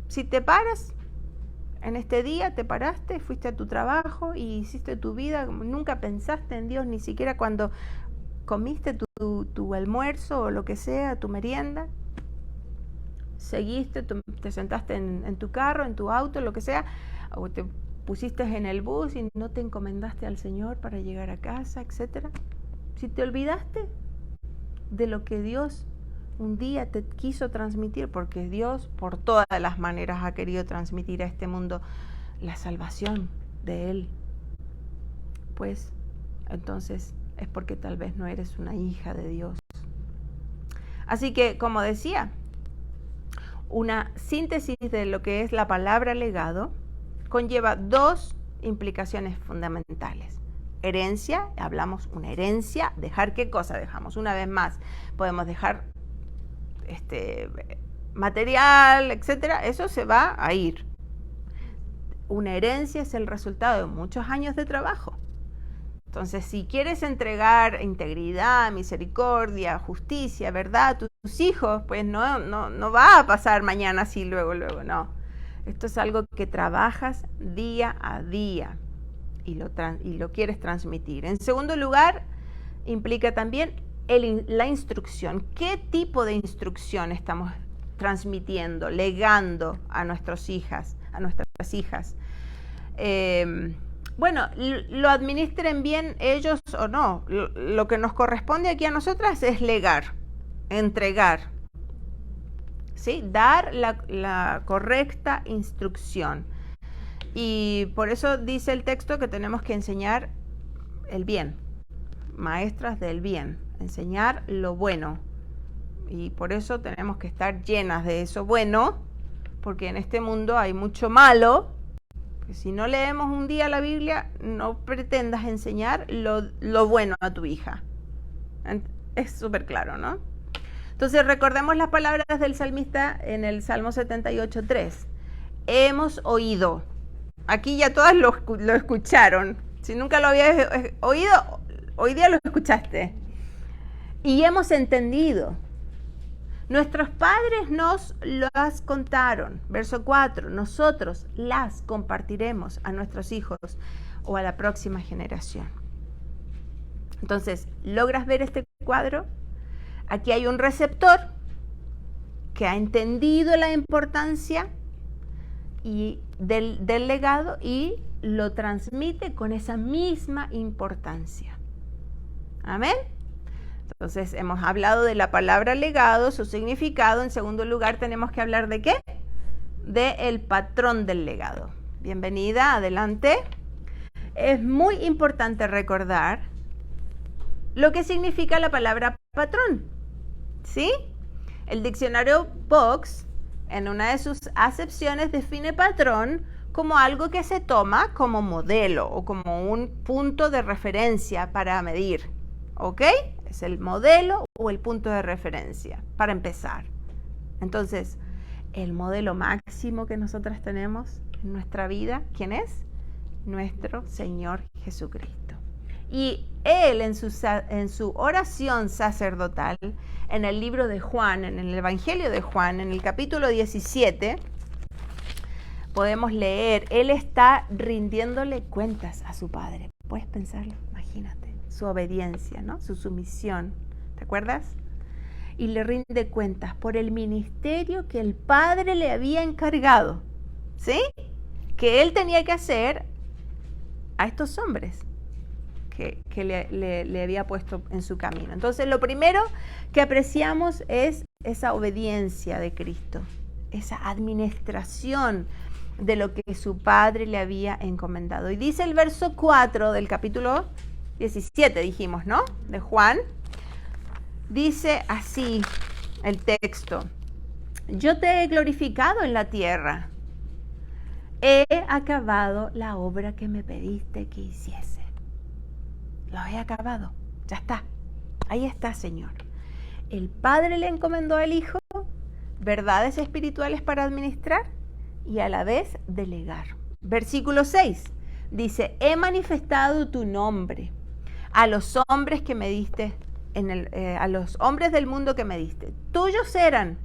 Si te paras en este día, te paraste, fuiste a tu trabajo y hiciste tu vida, nunca pensaste en Dios, ni siquiera cuando comiste tu almuerzo o lo que sea, tu merienda, seguiste, te sentaste en tu carro, en tu auto, lo que sea, o te pusiste en el bus y no te encomendaste al Señor para llegar a casa, etcétera. Si te olvidaste de lo que Dios un día te quiso transmitir, porque Dios por todas las maneras ha querido transmitir a este mundo la salvación de Él, pues entonces es porque tal vez no eres una hija de Dios. Así que, como decía, una síntesis de lo que es la palabra legado conlleva dos implicaciones fundamentales. Herencia, hablamos una herencia, dejar qué cosa dejamos. Una vez más, podemos dejar material, etcétera, eso se va a ir. Una herencia es el resultado de muchos años de trabajo. Entonces, si quieres entregar integridad, misericordia, justicia, verdad a tus hijos, pues no va a pasar mañana así, luego, no. Esto es algo que trabajas día a día y lo quieres transmitir. En segundo lugar, implica también la instrucción. ¿Qué tipo de instrucción estamos transmitiendo, legando a nuestras hijas? Bueno, lo administren bien ellos o no. Lo que nos corresponde aquí a nosotras es legar, entregar, ¿sí? Dar la correcta instrucción. Y por eso dice el texto que tenemos que enseñar el bien, maestras del bien, enseñar lo bueno. Y por eso tenemos que estar llenas de eso bueno, porque en este mundo hay mucho malo. Que si no leemos un día la Biblia, no pretendas enseñar lo bueno a tu hija. Es súper claro, ¿no? Entonces recordemos las palabras del salmista en el Salmo 78:3. Hemos oído. Aquí ya todas lo escucharon. Si nunca lo habías oído, hoy día lo escuchaste. Y hemos entendido. Nuestros padres nos las contaron. Verso 4. Nosotros las compartiremos a nuestros hijos. o a la próxima generación. Entonces, ¿logras ver este cuadro? Aquí hay un receptor que ha entendido la importancia del legado y lo transmite con esa misma importancia. ¿Amén? Entonces, hemos hablado de la palabra legado, su significado. En segundo lugar, tenemos que hablar ¿de qué? Del patrón del legado. Bienvenida, adelante. Es muy importante recordar lo que significa la palabra patrón, ¿sí? El diccionario Box, en una de sus acepciones, define patrón como algo que se toma como modelo o como un punto de referencia para medir, ¿ok? Es el modelo o el punto de referencia, para empezar. Entonces, el modelo máximo que nosotras tenemos en nuestra vida, ¿quién es? Nuestro Señor Jesucristo. Y Él en su oración sacerdotal, en el libro de Juan, en el Evangelio de Juan, en el capítulo 17, podemos leer, Él está rindiéndole cuentas a su Padre. ¿Puedes pensarlo? Imagínate, su obediencia, ¿no? Su sumisión. ¿Te acuerdas? Y le rinde cuentas por el ministerio que el Padre le había encargado, ¿sí? Que Él tenía que hacer a estos hombres que le había puesto en su camino. Entonces, lo primero que apreciamos es esa obediencia de Cristo, esa administración de lo que su Padre le había encomendado. Y dice el verso 4 del capítulo 17, dijimos, ¿no? De Juan. Dice así el texto: yo te he glorificado en la tierra. He acabado la obra que me pediste que hiciese. Lo he acabado. Ya está. Ahí está, Señor. El Padre le encomendó al Hijo verdades espirituales para administrar y a la vez delegar. Versículo 6 dice: he manifestado tu nombre a los hombres que me diste, a los hombres del mundo que me diste. Tuyos eran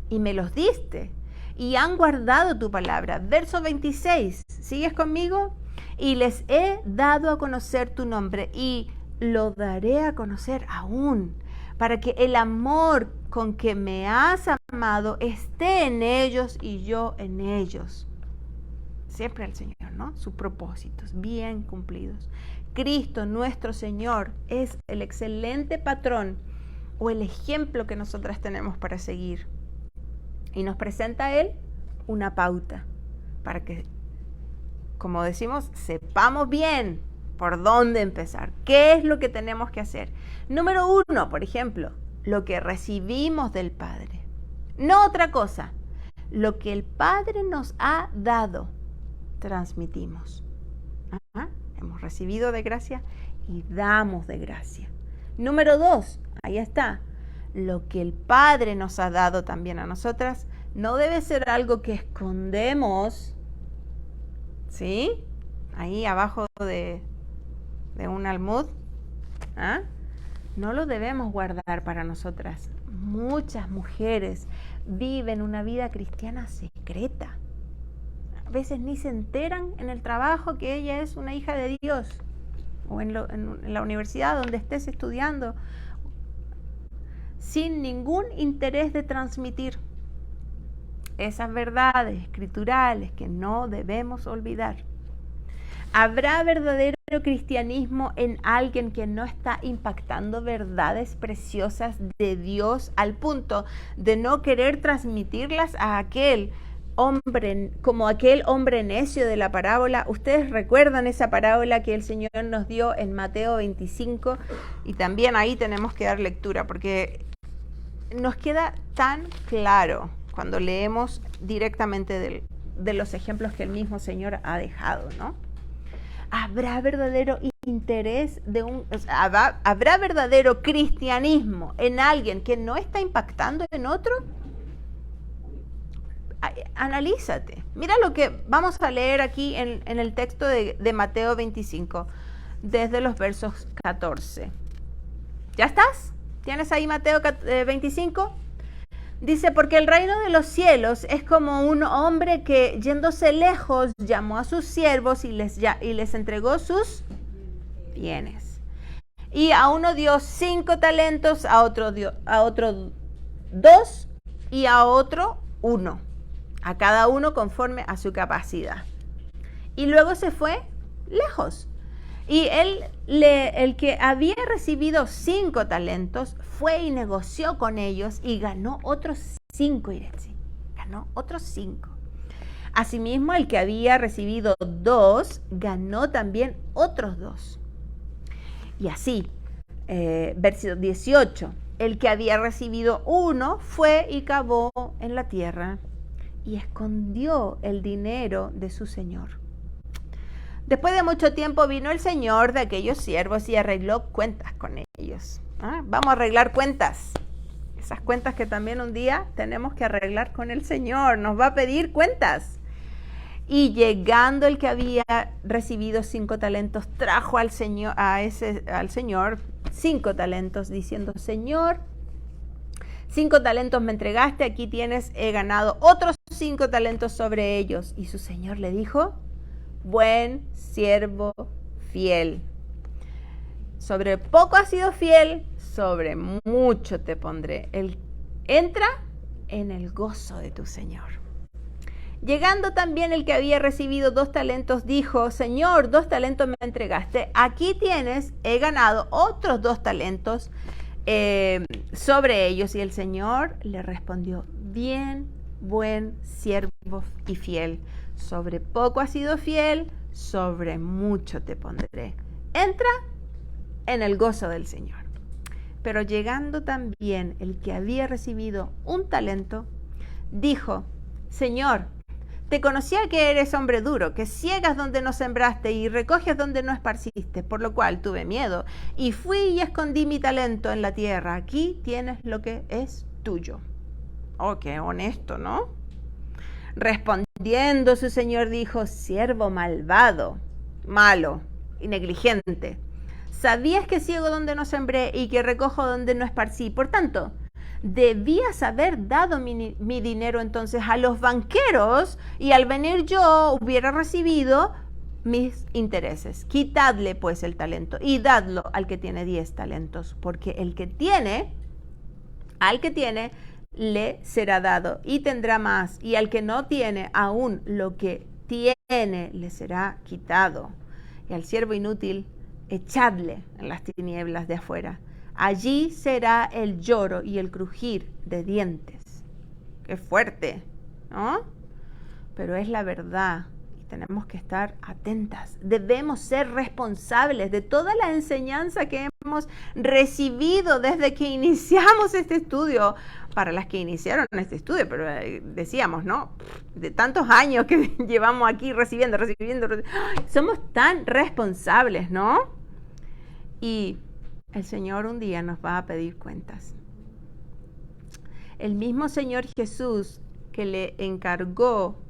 y me los diste y han guardado tu palabra. Verso 26, ¿sigues conmigo? Y les he dado a conocer tu nombre y lo daré a conocer aún, para que el amor con que me has amado esté en ellos y yo en ellos. Siempre el Señor, ¿no? Sus propósitos bien cumplidos. Cristo, nuestro Señor, es el excelente patrón o el ejemplo que nosotras tenemos para seguir. Y nos presenta a Él una pauta para que, como decimos, sepamos bien por dónde empezar. ¿Qué es lo que tenemos que hacer? Número 1, por ejemplo, lo que recibimos del Padre. No otra cosa. Lo que el Padre nos ha dado, transmitimos. Hemos recibido de gracia y damos de gracia. Número 2, ahí está. Lo que el Padre nos ha dado también a nosotras no debe ser algo que escondemos, ¿sí? Ahí abajo de un almud. No lo debemos guardar para nosotras. Muchas mujeres viven una vida cristiana secreta. A veces ni se enteran en el trabajo que ella es una hija de Dios, o en la universidad donde estés estudiando, sin ningún interés de transmitir esas verdades escriturales que no debemos olvidar. ¿Habrá verdadero cristianismo en alguien que no está impactando verdades preciosas de Dios al punto de no querer transmitirlas a aquel hombre, como aquel hombre necio de la parábola? Ustedes recuerdan esa parábola que el Señor nos dio en Mateo 25, y también ahí tenemos que dar lectura porque nos queda tan claro cuando leemos directamente de los ejemplos que el mismo Señor ha dejado, ¿no? ¿Habrá verdadero interés habrá verdadero cristianismo en alguien que no está impactando en otro? Analízate. Mira lo que vamos a leer aquí en el texto de Mateo 25, desde los versos 14. ¿Ya estás? ¿Tienes ahí Mateo 25? Dice, porque el reino de los cielos es como un hombre que, yéndose lejos, llamó a sus siervos y les entregó sus bienes. Y a uno dio 5 talentos, a otro 2 y a otro 1. A cada uno conforme a su capacidad. Y luego se fue lejos. Y el que había recibido 5 talentos fue y negoció con ellos y ganó otros 5, Iretzi. Ganó otros 5. Asimismo, el que había recibido 2 ganó también otros 2. Y así, versículo 18. El que había recibido 1 fue y cavó en la tierra y escondió el dinero de su señor. Después de mucho tiempo vino el señor de aquellos siervos y arregló cuentas con ellos. Vamos a arreglar cuentas. Esas cuentas que también un día tenemos que arreglar con el Señor. Nos va a pedir cuentas. Y llegando el que había recibido 5 talentos, trajo al Señor 5 talentos, diciendo, Señor, 5 talentos me entregaste, aquí tienes, he ganado otros 5 talentos sobre ellos. Y su Señor le dijo, buen siervo fiel. Sobre poco has sido fiel, sobre mucho te pondré. Entra en el gozo de tu Señor. Llegando también el que había recibido 2 talentos, dijo, Señor, 2 talentos me entregaste, aquí tienes, he ganado otros 2 talentos sobre ellos. Y el Señor le respondió, bien, buen siervo y fiel. Sobre poco has sido fiel, sobre mucho te pondré. Entra en el gozo del Señor. Pero llegando también el que había recibido 1 talento, dijo, Señor, te conocía que eres hombre duro, que ciegas donde no sembraste y recoges donde no esparciste, por lo cual tuve miedo y fui y escondí mi talento en la tierra. Aquí tienes lo que es tuyo. Oh, qué honesto, ¿no? Respondiendo su señor dijo, siervo malvado, malo y negligente. Sabías que ciego donde no sembré y que recojo donde no esparcí. Por tanto, debías haber dado mi dinero entonces a los banqueros y al venir yo hubiera recibido mis intereses. Quitadle pues el talento y dadlo al que tiene 10 talentos, porque al que tiene le será dado y tendrá más, y al que no tiene, aún lo que tiene le será quitado. Y al siervo inútil, echadle en las tinieblas de afuera. Allí será el lloro y el crujir de dientes. Qué fuerte, ¿no? Pero es la verdad y tenemos que estar atentas. Debemos ser responsables de toda la enseñanza que hemos recibido desde que iniciamos este estudio. Para las que iniciaron este estudio, pero decíamos, ¿no? De tantos años que llevamos aquí recibiendo. Somos tan responsables, ¿no? Y el Señor un día nos va a pedir cuentas. El mismo Señor Jesús que le encargó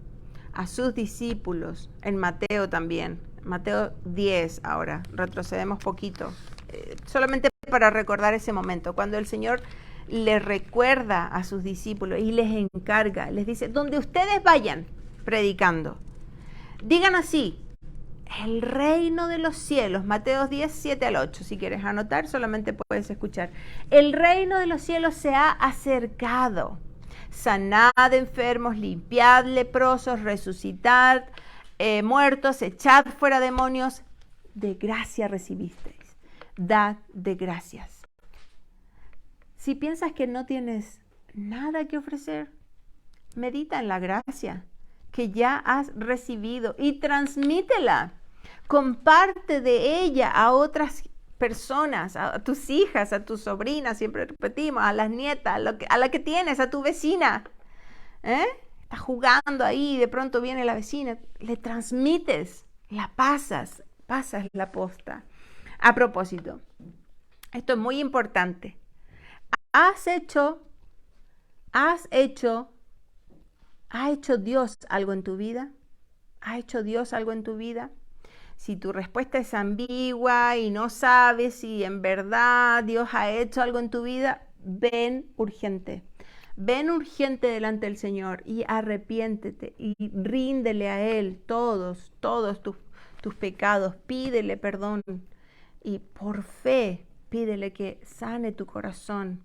a sus discípulos, en Mateo también, Mateo 10 ahora, retrocedemos poquito, solamente para recordar ese momento, cuando el Señor le recuerda a sus discípulos y les encarga, les dice, donde ustedes vayan predicando, digan así, el reino de los cielos, Mateo 10, 7 al 8, si quieres anotar solamente puedes escuchar, el reino de los cielos se ha acercado, sanad enfermos, limpiad leprosos, resucitad muertos, echad fuera demonios, de gracia recibisteis, dad de gracias. Si piensas que no tienes nada que ofrecer, medita en la gracia que ya has recibido y transmítela. Comparte de ella a otras personas, a tus hijas, a tus sobrinas, siempre repetimos, a las nietas, a la que tienes, a tu vecina. Estás jugando ahí, de pronto viene la vecina, le transmites, la pasas la posta. A propósito, esto es muy importante. ¿Ha hecho Dios algo en tu vida? ¿Ha hecho Dios algo en tu vida? Si tu respuesta es ambigua y no sabes si en verdad Dios ha hecho algo en tu vida, ven urgente. ven urgente delante del Señor y arrepiéntete y ríndele a Él todos tus pecados, pídele perdón y por fe pídele que sane tu corazón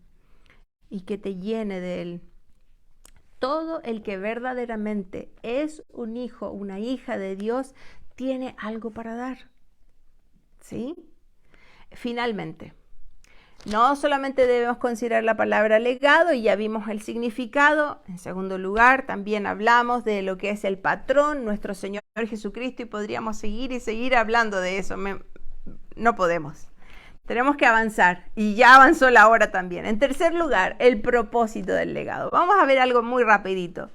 y que te llene de Él. Todo el que verdaderamente es un hijo, una hija de Dios, tiene algo para dar. ¿Sí? Finalmente, no solamente debemos considerar la palabra legado y ya vimos el significado. En segundo lugar, también hablamos de lo que es el patrón, nuestro Señor Jesucristo, y podríamos seguir hablando de eso. No podemos. Tenemos que avanzar y ya avanzó la hora también. En tercer lugar, el propósito del legado. Vamos a ver algo muy rapidito.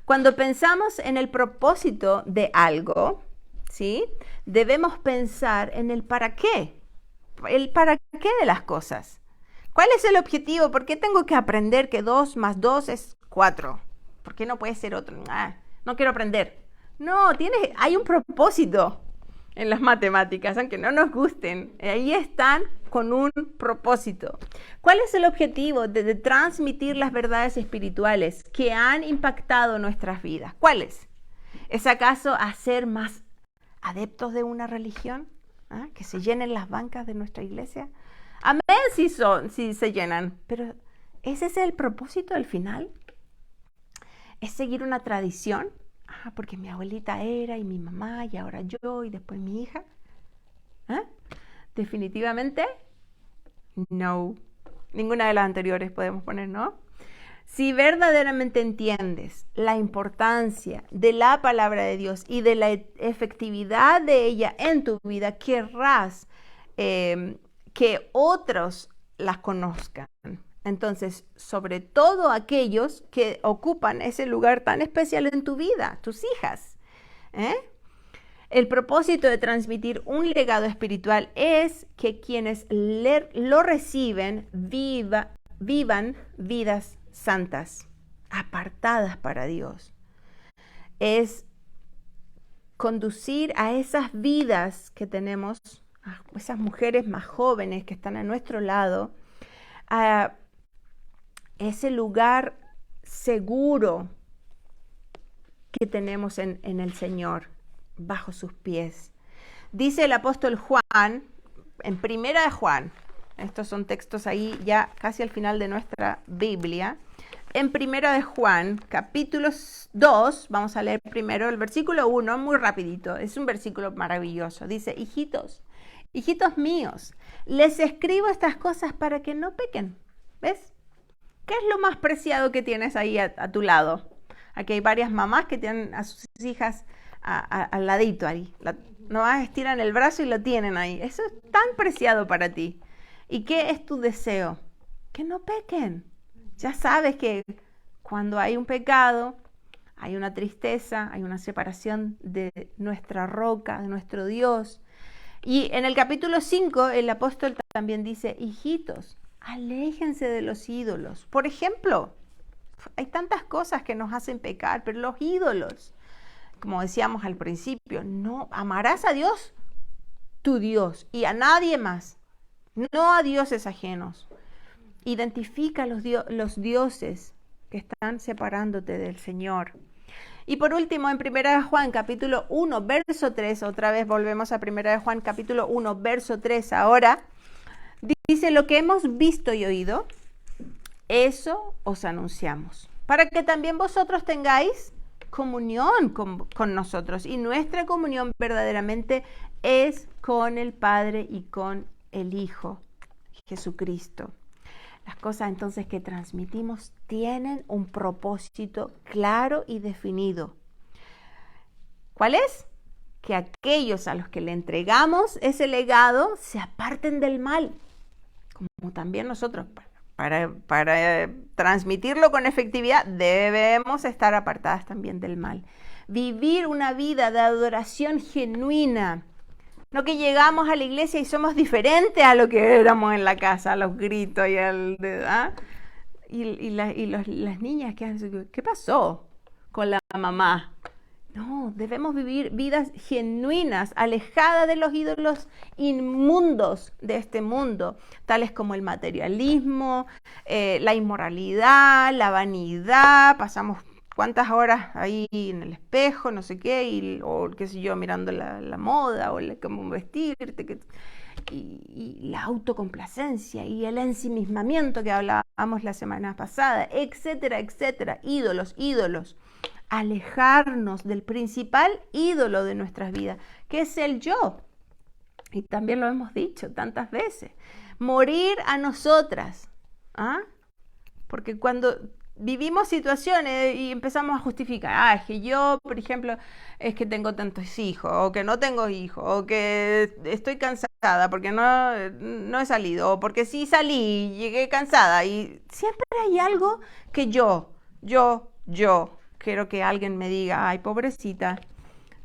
Cuando pensamos en el propósito de algo, ¿sí? Debemos pensar en el para qué. El para qué de las cosas. ¿Cuál es el objetivo? ¿Por qué tengo que aprender que 2 más 2 es 4? ¿Por qué no puede ser otro? No quiero aprender. No, hay un propósito en las matemáticas, aunque no nos gusten. Ahí están con un propósito. ¿Cuál es el objetivo de transmitir las verdades espirituales que han impactado nuestras vidas? ¿Cuál es? ¿Es acaso hacer más adeptos de una religión? Que se llenen las bancas de nuestra iglesia. Amén si se llenan, pero ¿ese es el propósito al final? ¿Es seguir una tradición? Porque mi abuelita era y mi mamá y ahora yo y después mi hija. Definitivamente no. Ninguna de las anteriores podemos poner, ¿no? Si verdaderamente entiendes la importancia de la palabra de Dios y de la efectividad de ella en tu vida, querrás que otros las conozcan. Entonces, sobre todo aquellos que ocupan ese lugar tan especial en tu vida, tus hijas. El propósito de transmitir un legado espiritual es que quienes lo reciben vivan vidas santas, apartadas para Dios. Es conducir a esas vidas que tenemos, a esas mujeres más jóvenes que están a nuestro lado, a ese lugar seguro que tenemos en el Señor, bajo sus pies. Dice el apóstol Juan, en Primera de Juan, estos son textos ahí ya casi al final de nuestra Biblia. En Primera de Juan, capítulo 2, vamos a leer primero el versículo 1, muy rapidito. Es un versículo maravilloso. Dice, hijitos míos, les escribo estas cosas para que no pequen. ¿Ves? ¿Qué es lo más preciado que tienes ahí a tu lado? Aquí hay varias mamás que tienen a sus hijas al ladito ahí. Nomás estiran el brazo y lo tienen ahí. Eso es tan preciado para ti. ¿Y qué es tu deseo? Que no pequen. Ya sabes que cuando hay un pecado, hay una tristeza, hay una separación de nuestra roca, de nuestro Dios. Y en el capítulo 5, el apóstol también dice, hijitos, aléjense de los ídolos. Por ejemplo, hay tantas cosas que nos hacen pecar, pero los ídolos, como decíamos al principio, no amarás a Dios, tu Dios, y a nadie más. No a dioses ajenos. Identifica los dioses que están separándote del Señor. Y por último, en 1 Juan, capítulo 1, verso 3, otra vez volvemos a 1 Juan, capítulo 1, verso 3 ahora, dice, lo que hemos visto y oído, eso os anunciamos, para que también vosotros tengáis comunión con nosotros. Y nuestra comunión verdaderamente es con el Padre y con el Hijo, Jesucristo. Las cosas entonces que transmitimos tienen un propósito claro y definido. ¿Cuál es? Que aquellos a los que le entregamos ese legado se aparten del mal, como también nosotros. Para transmitirlo con efectividad debemos estar apartadas también del mal. Vivir una vida de adoración genuina. No que llegamos a la iglesia y somos diferentes a lo que éramos en la casa, a los gritos y las niñas, ¿qué pasó con la mamá? No, debemos vivir vidas genuinas, alejadas de los ídolos inmundos de este mundo, tales como el materialismo, la inmoralidad, la vanidad. Pasamos cuántas horas ahí en el espejo, no sé qué, o qué sé yo, mirando la moda o cómo vestirte, y la autocomplacencia y el ensimismamiento que hablábamos la semana pasada, etcétera, etcétera. Ídolos, ídolos. Alejarnos del principal ídolo de nuestras vidas, que es el yo. Y también lo hemos dicho tantas veces. Morir a nosotras. ¿Ah? Porque cuando vivimos situaciones y empezamos a justificar, es que yo, por ejemplo, es que tengo tantos hijos, o que no tengo hijos, o que estoy cansada porque no he salido, o porque sí salí, llegué cansada, y siempre hay algo que yo quiero que alguien me diga, ay, pobrecita,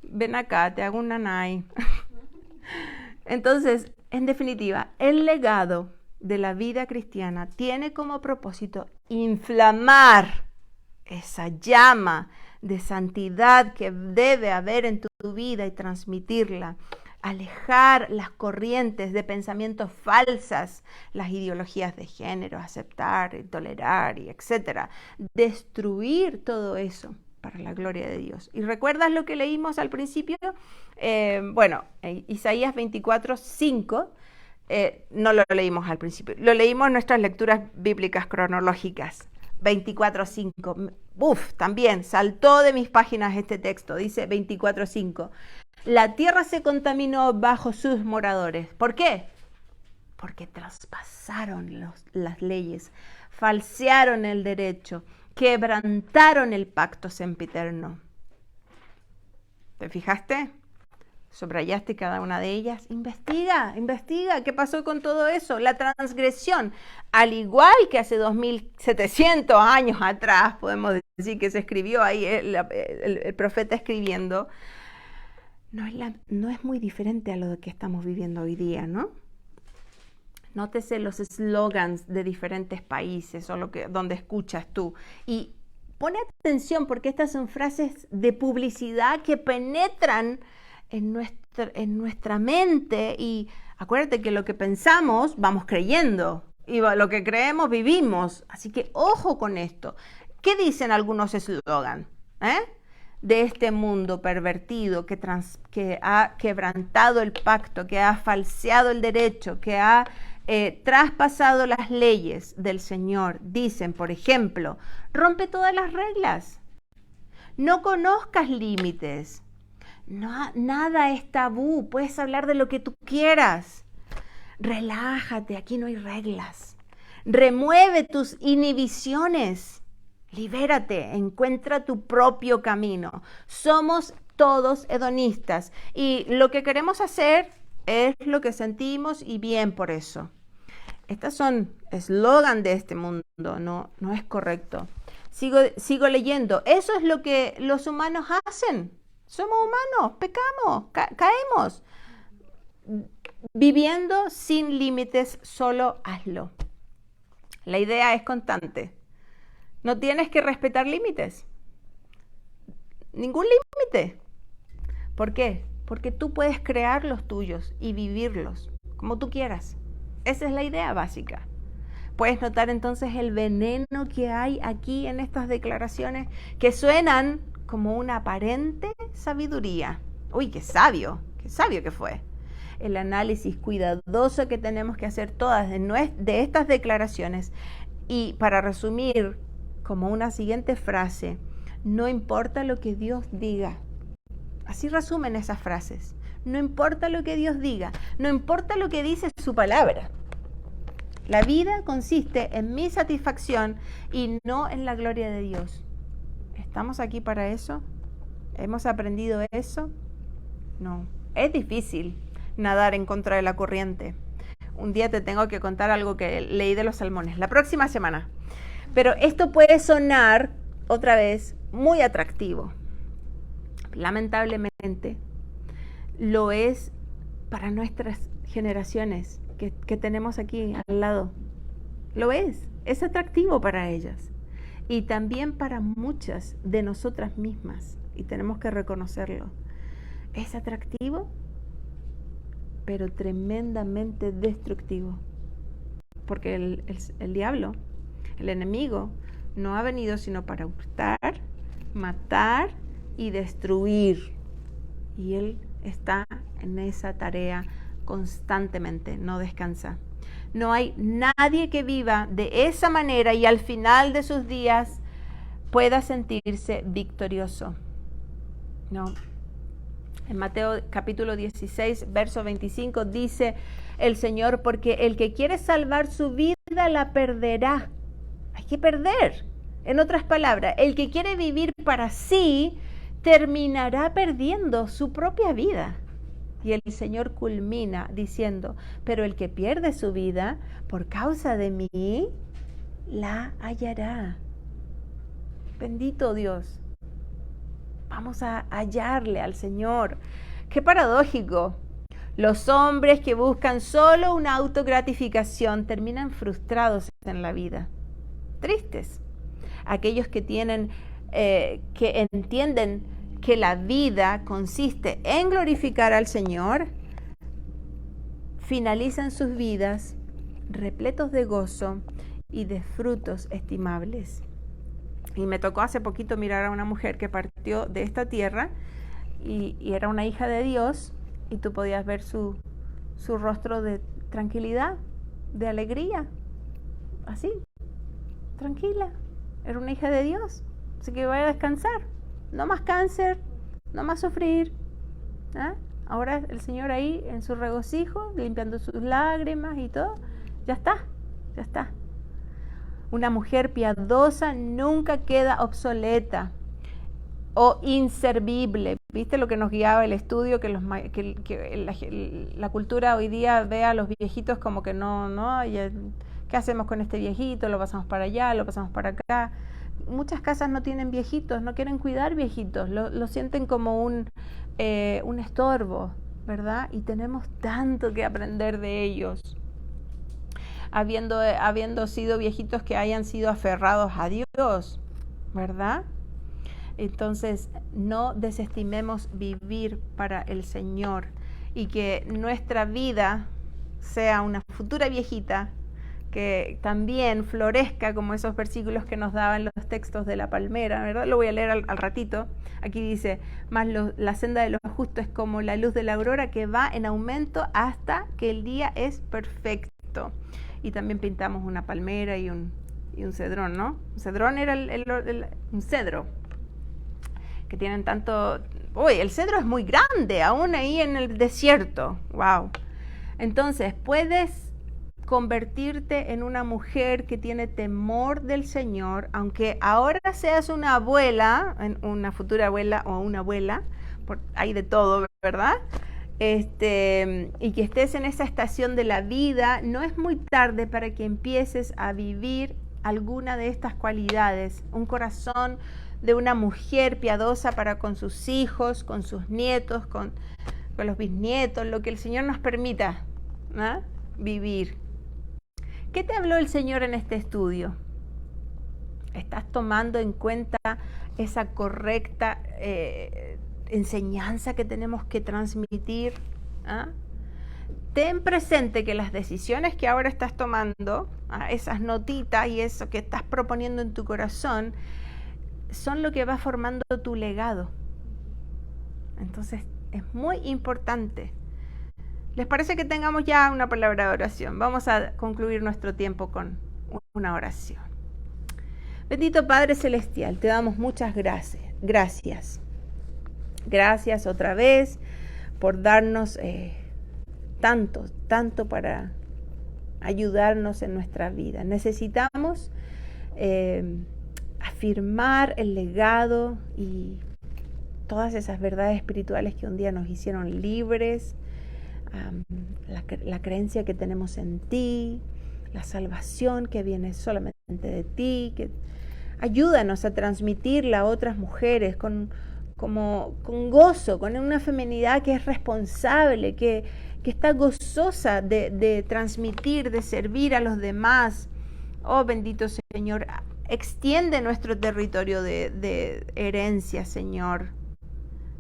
ven acá, te hago un nanay. Entonces, en definitiva, el legado de la vida cristiana tiene como propósito inflamar esa llama de santidad que debe haber en tu vida y transmitirla. Alejar las corrientes de pensamientos falsas, las ideologías de género, aceptar, tolerar, y etcétera. Destruir todo eso para la gloria de Dios. ¿Y recuerdas lo que leímos al principio? Isaías 24:5. No lo leímos al principio, lo leímos en nuestras lecturas bíblicas cronológicas. 24:5. También saltó de mis páginas este texto. Dice 24:5. La tierra se contaminó bajo sus moradores. ¿Por qué? Porque traspasaron las leyes, falsearon el derecho, quebrantaron el pacto sempiterno. ¿Te fijaste? ¿Subrayaste cada una de ellas? Investiga qué pasó con todo eso. La transgresión, al igual que hace 2700 años atrás, podemos decir que se escribió ahí, el profeta escribiendo, no es muy diferente a lo que estamos viviendo hoy día, ¿no? Nótese los eslogans de diferentes países o donde escuchas tú. Y pone atención porque estas son frases de publicidad que penetran en nuestra mente, y acuérdate que lo que pensamos vamos creyendo y lo que creemos vivimos. Así que ojo con esto. ¿Qué dicen algunos eslogans? De este mundo pervertido que ha quebrantado el pacto, que ha falseado el derecho, que ha traspasado las leyes del Señor. Dicen, por ejemplo, rompe todas las reglas, no conozcas límites, nada es tabú, puedes hablar de lo que tú quieras, relájate, aquí no hay reglas, remueve tus inhibiciones. Libérate, encuentra tu propio camino. Somos todos hedonistas y lo que queremos hacer es lo que sentimos, y bien por eso. Estas son eslogan de este mundo, no es correcto. Sigo leyendo. Eso es lo que los humanos hacen. Somos humanos, pecamos, caemos. Viviendo sin límites, solo hazlo. La idea es constante. No tienes que respetar límites. Ningún límite. ¿Por qué? Porque tú puedes crear los tuyos y vivirlos como tú quieras. Esa es la idea básica. Puedes notar entonces el veneno que hay aquí en estas declaraciones que suenan como una aparente sabiduría. Uy, qué sabio que fue. El análisis cuidadoso que tenemos que hacer todas de estas declaraciones. Y para resumir, como una siguiente frase, no importa lo que Dios diga. Así resumen esas frases. No importa lo que Dios diga, no importa lo que dice su palabra. La vida consiste en mi satisfacción y no en la gloria de Dios. ¿Estamos aquí para eso? ¿Hemos aprendido eso? No. Es difícil nadar en contra de la corriente. Un día te tengo que contar algo que leí de los salmones, la próxima semana. Pero esto puede sonar, otra vez, muy atractivo. Lamentablemente, lo es para nuestras generaciones que tenemos aquí al lado. Lo es atractivo para ellas. Y también para muchas de nosotras mismas y tenemos que reconocerlo. Es atractivo, pero tremendamente destructivo. Porque el diablo, el enemigo, no ha venido sino para hurtar, matar y destruir. Y él está en esa tarea constantemente, no descansa. No hay nadie que viva de esa manera y al final de sus días pueda sentirse victorioso. No. En Mateo capítulo 16, verso 25 dice el Señor, porque el que quiere salvar su vida la perderá. Hay que perder. En otras palabras, el que quiere vivir para sí terminará perdiendo su propia vida. Y el Señor culmina diciendo, pero el que pierde su vida por causa de mí, la hallará. Bendito Dios. Vamos a hallarle al Señor. Qué paradójico. Los hombres que buscan solo una autogratificación terminan frustrados en la vida. Tristes. Aquellos que que entienden que la vida consiste en glorificar al Señor, finalizan sus vidas repletos de gozo y de frutos estimables. Y me tocó hace poquito mirar a una mujer que partió de esta tierra y era una hija de Dios, y tú podías ver su rostro de tranquilidad, de alegría, así, tranquila. Era una hija de Dios, así que vaya a descansar. No más cáncer, no más sufrir. ¿Eh? Ahora el Señor ahí en su regocijo, limpiando sus lágrimas y todo. Ya está, ya está. Una mujer piadosa nunca queda obsoleta o inservible. ¿Viste lo que nos guiaba el estudio? Que la cultura hoy día ve a los viejitos como que no, ¿qué hacemos con este viejito? Lo pasamos para allá, lo pasamos para acá. Muchas casas no tienen viejitos, no quieren cuidar viejitos, lo sienten como un estorbo, ¿verdad? Y tenemos tanto que aprender de ellos. Habiendo sido viejitos que hayan sido aferrados a Dios, ¿verdad? Entonces, no desestimemos vivir para el Señor y que nuestra vida sea una futura viejita que también florezca como esos versículos que nos daban los textos de la palmera, ¿verdad? Lo voy a leer al ratito. Aquí dice, la senda de los justos es como la luz de la aurora que va en aumento hasta que el día es perfecto. Y también pintamos una palmera y un cedrón, ¿no? Un cedrón era un cedro, que tienen tanto... Uy, el cedro es muy grande, aún ahí en el desierto. ¡Wow! Entonces, puedes convertirte en una mujer que tiene temor del Señor, aunque ahora seas una abuela, una futura abuela o una abuela, hay de todo, ¿verdad? Y que estés en esa estación de la vida, no es muy tarde para que empieces a vivir alguna de estas cualidades. Un corazón de una mujer piadosa para con sus hijos, con sus nietos, con los bisnietos, lo que el Señor nos permita, ¿no? Vivir. ¿Qué te habló el Señor en este estudio? ¿Estás tomando en cuenta esa correcta enseñanza que tenemos que transmitir? ¿Ah? Ten presente que las decisiones que ahora estás tomando, esas notitas y eso que estás proponiendo en tu corazón, son lo que va formando tu legado. Entonces es muy importante. ¿Les parece que tengamos ya una palabra de oración? Vamos a concluir nuestro tiempo con una oración. Bendito Padre Celestial, te damos muchas gracias. Gracias otra vez por darnos tanto para ayudarnos en nuestra vida. Necesitamos afirmar el legado y todas esas verdades espirituales que un día nos hicieron libres, la creencia que tenemos en ti, la salvación que viene solamente de ti, que ayúdanos a transmitirla a otras mujeres con gozo, con una feminidad que es responsable, que está gozosa de transmitir, de servir a los demás. Oh, bendito Señor, extiende nuestro territorio de herencia, Señor.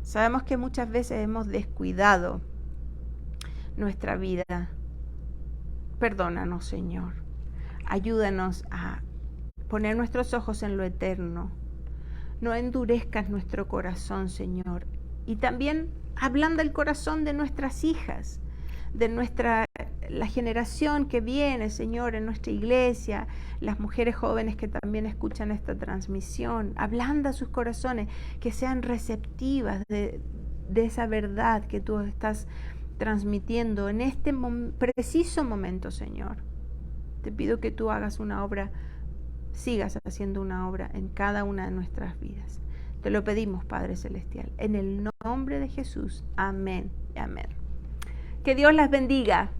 Sabemos que muchas veces hemos descuidado nuestra vida. Perdónanos, Señor. Ayúdanos a poner nuestros ojos en lo eterno. No endurezcas nuestro corazón, Señor. Y también ablanda el corazón de nuestras hijas, de la generación que viene, Señor, en nuestra iglesia, las mujeres jóvenes que también escuchan esta transmisión. Ablanda sus corazones, que sean receptivas de esa verdad que tú estás transmitiendo en este preciso momento, Señor. Te pido que tú hagas una obra, sigas haciendo una obra en cada una de nuestras vidas. Te lo pedimos, Padre Celestial, en el nombre de Jesús. Amén y amén. Que Dios las bendiga.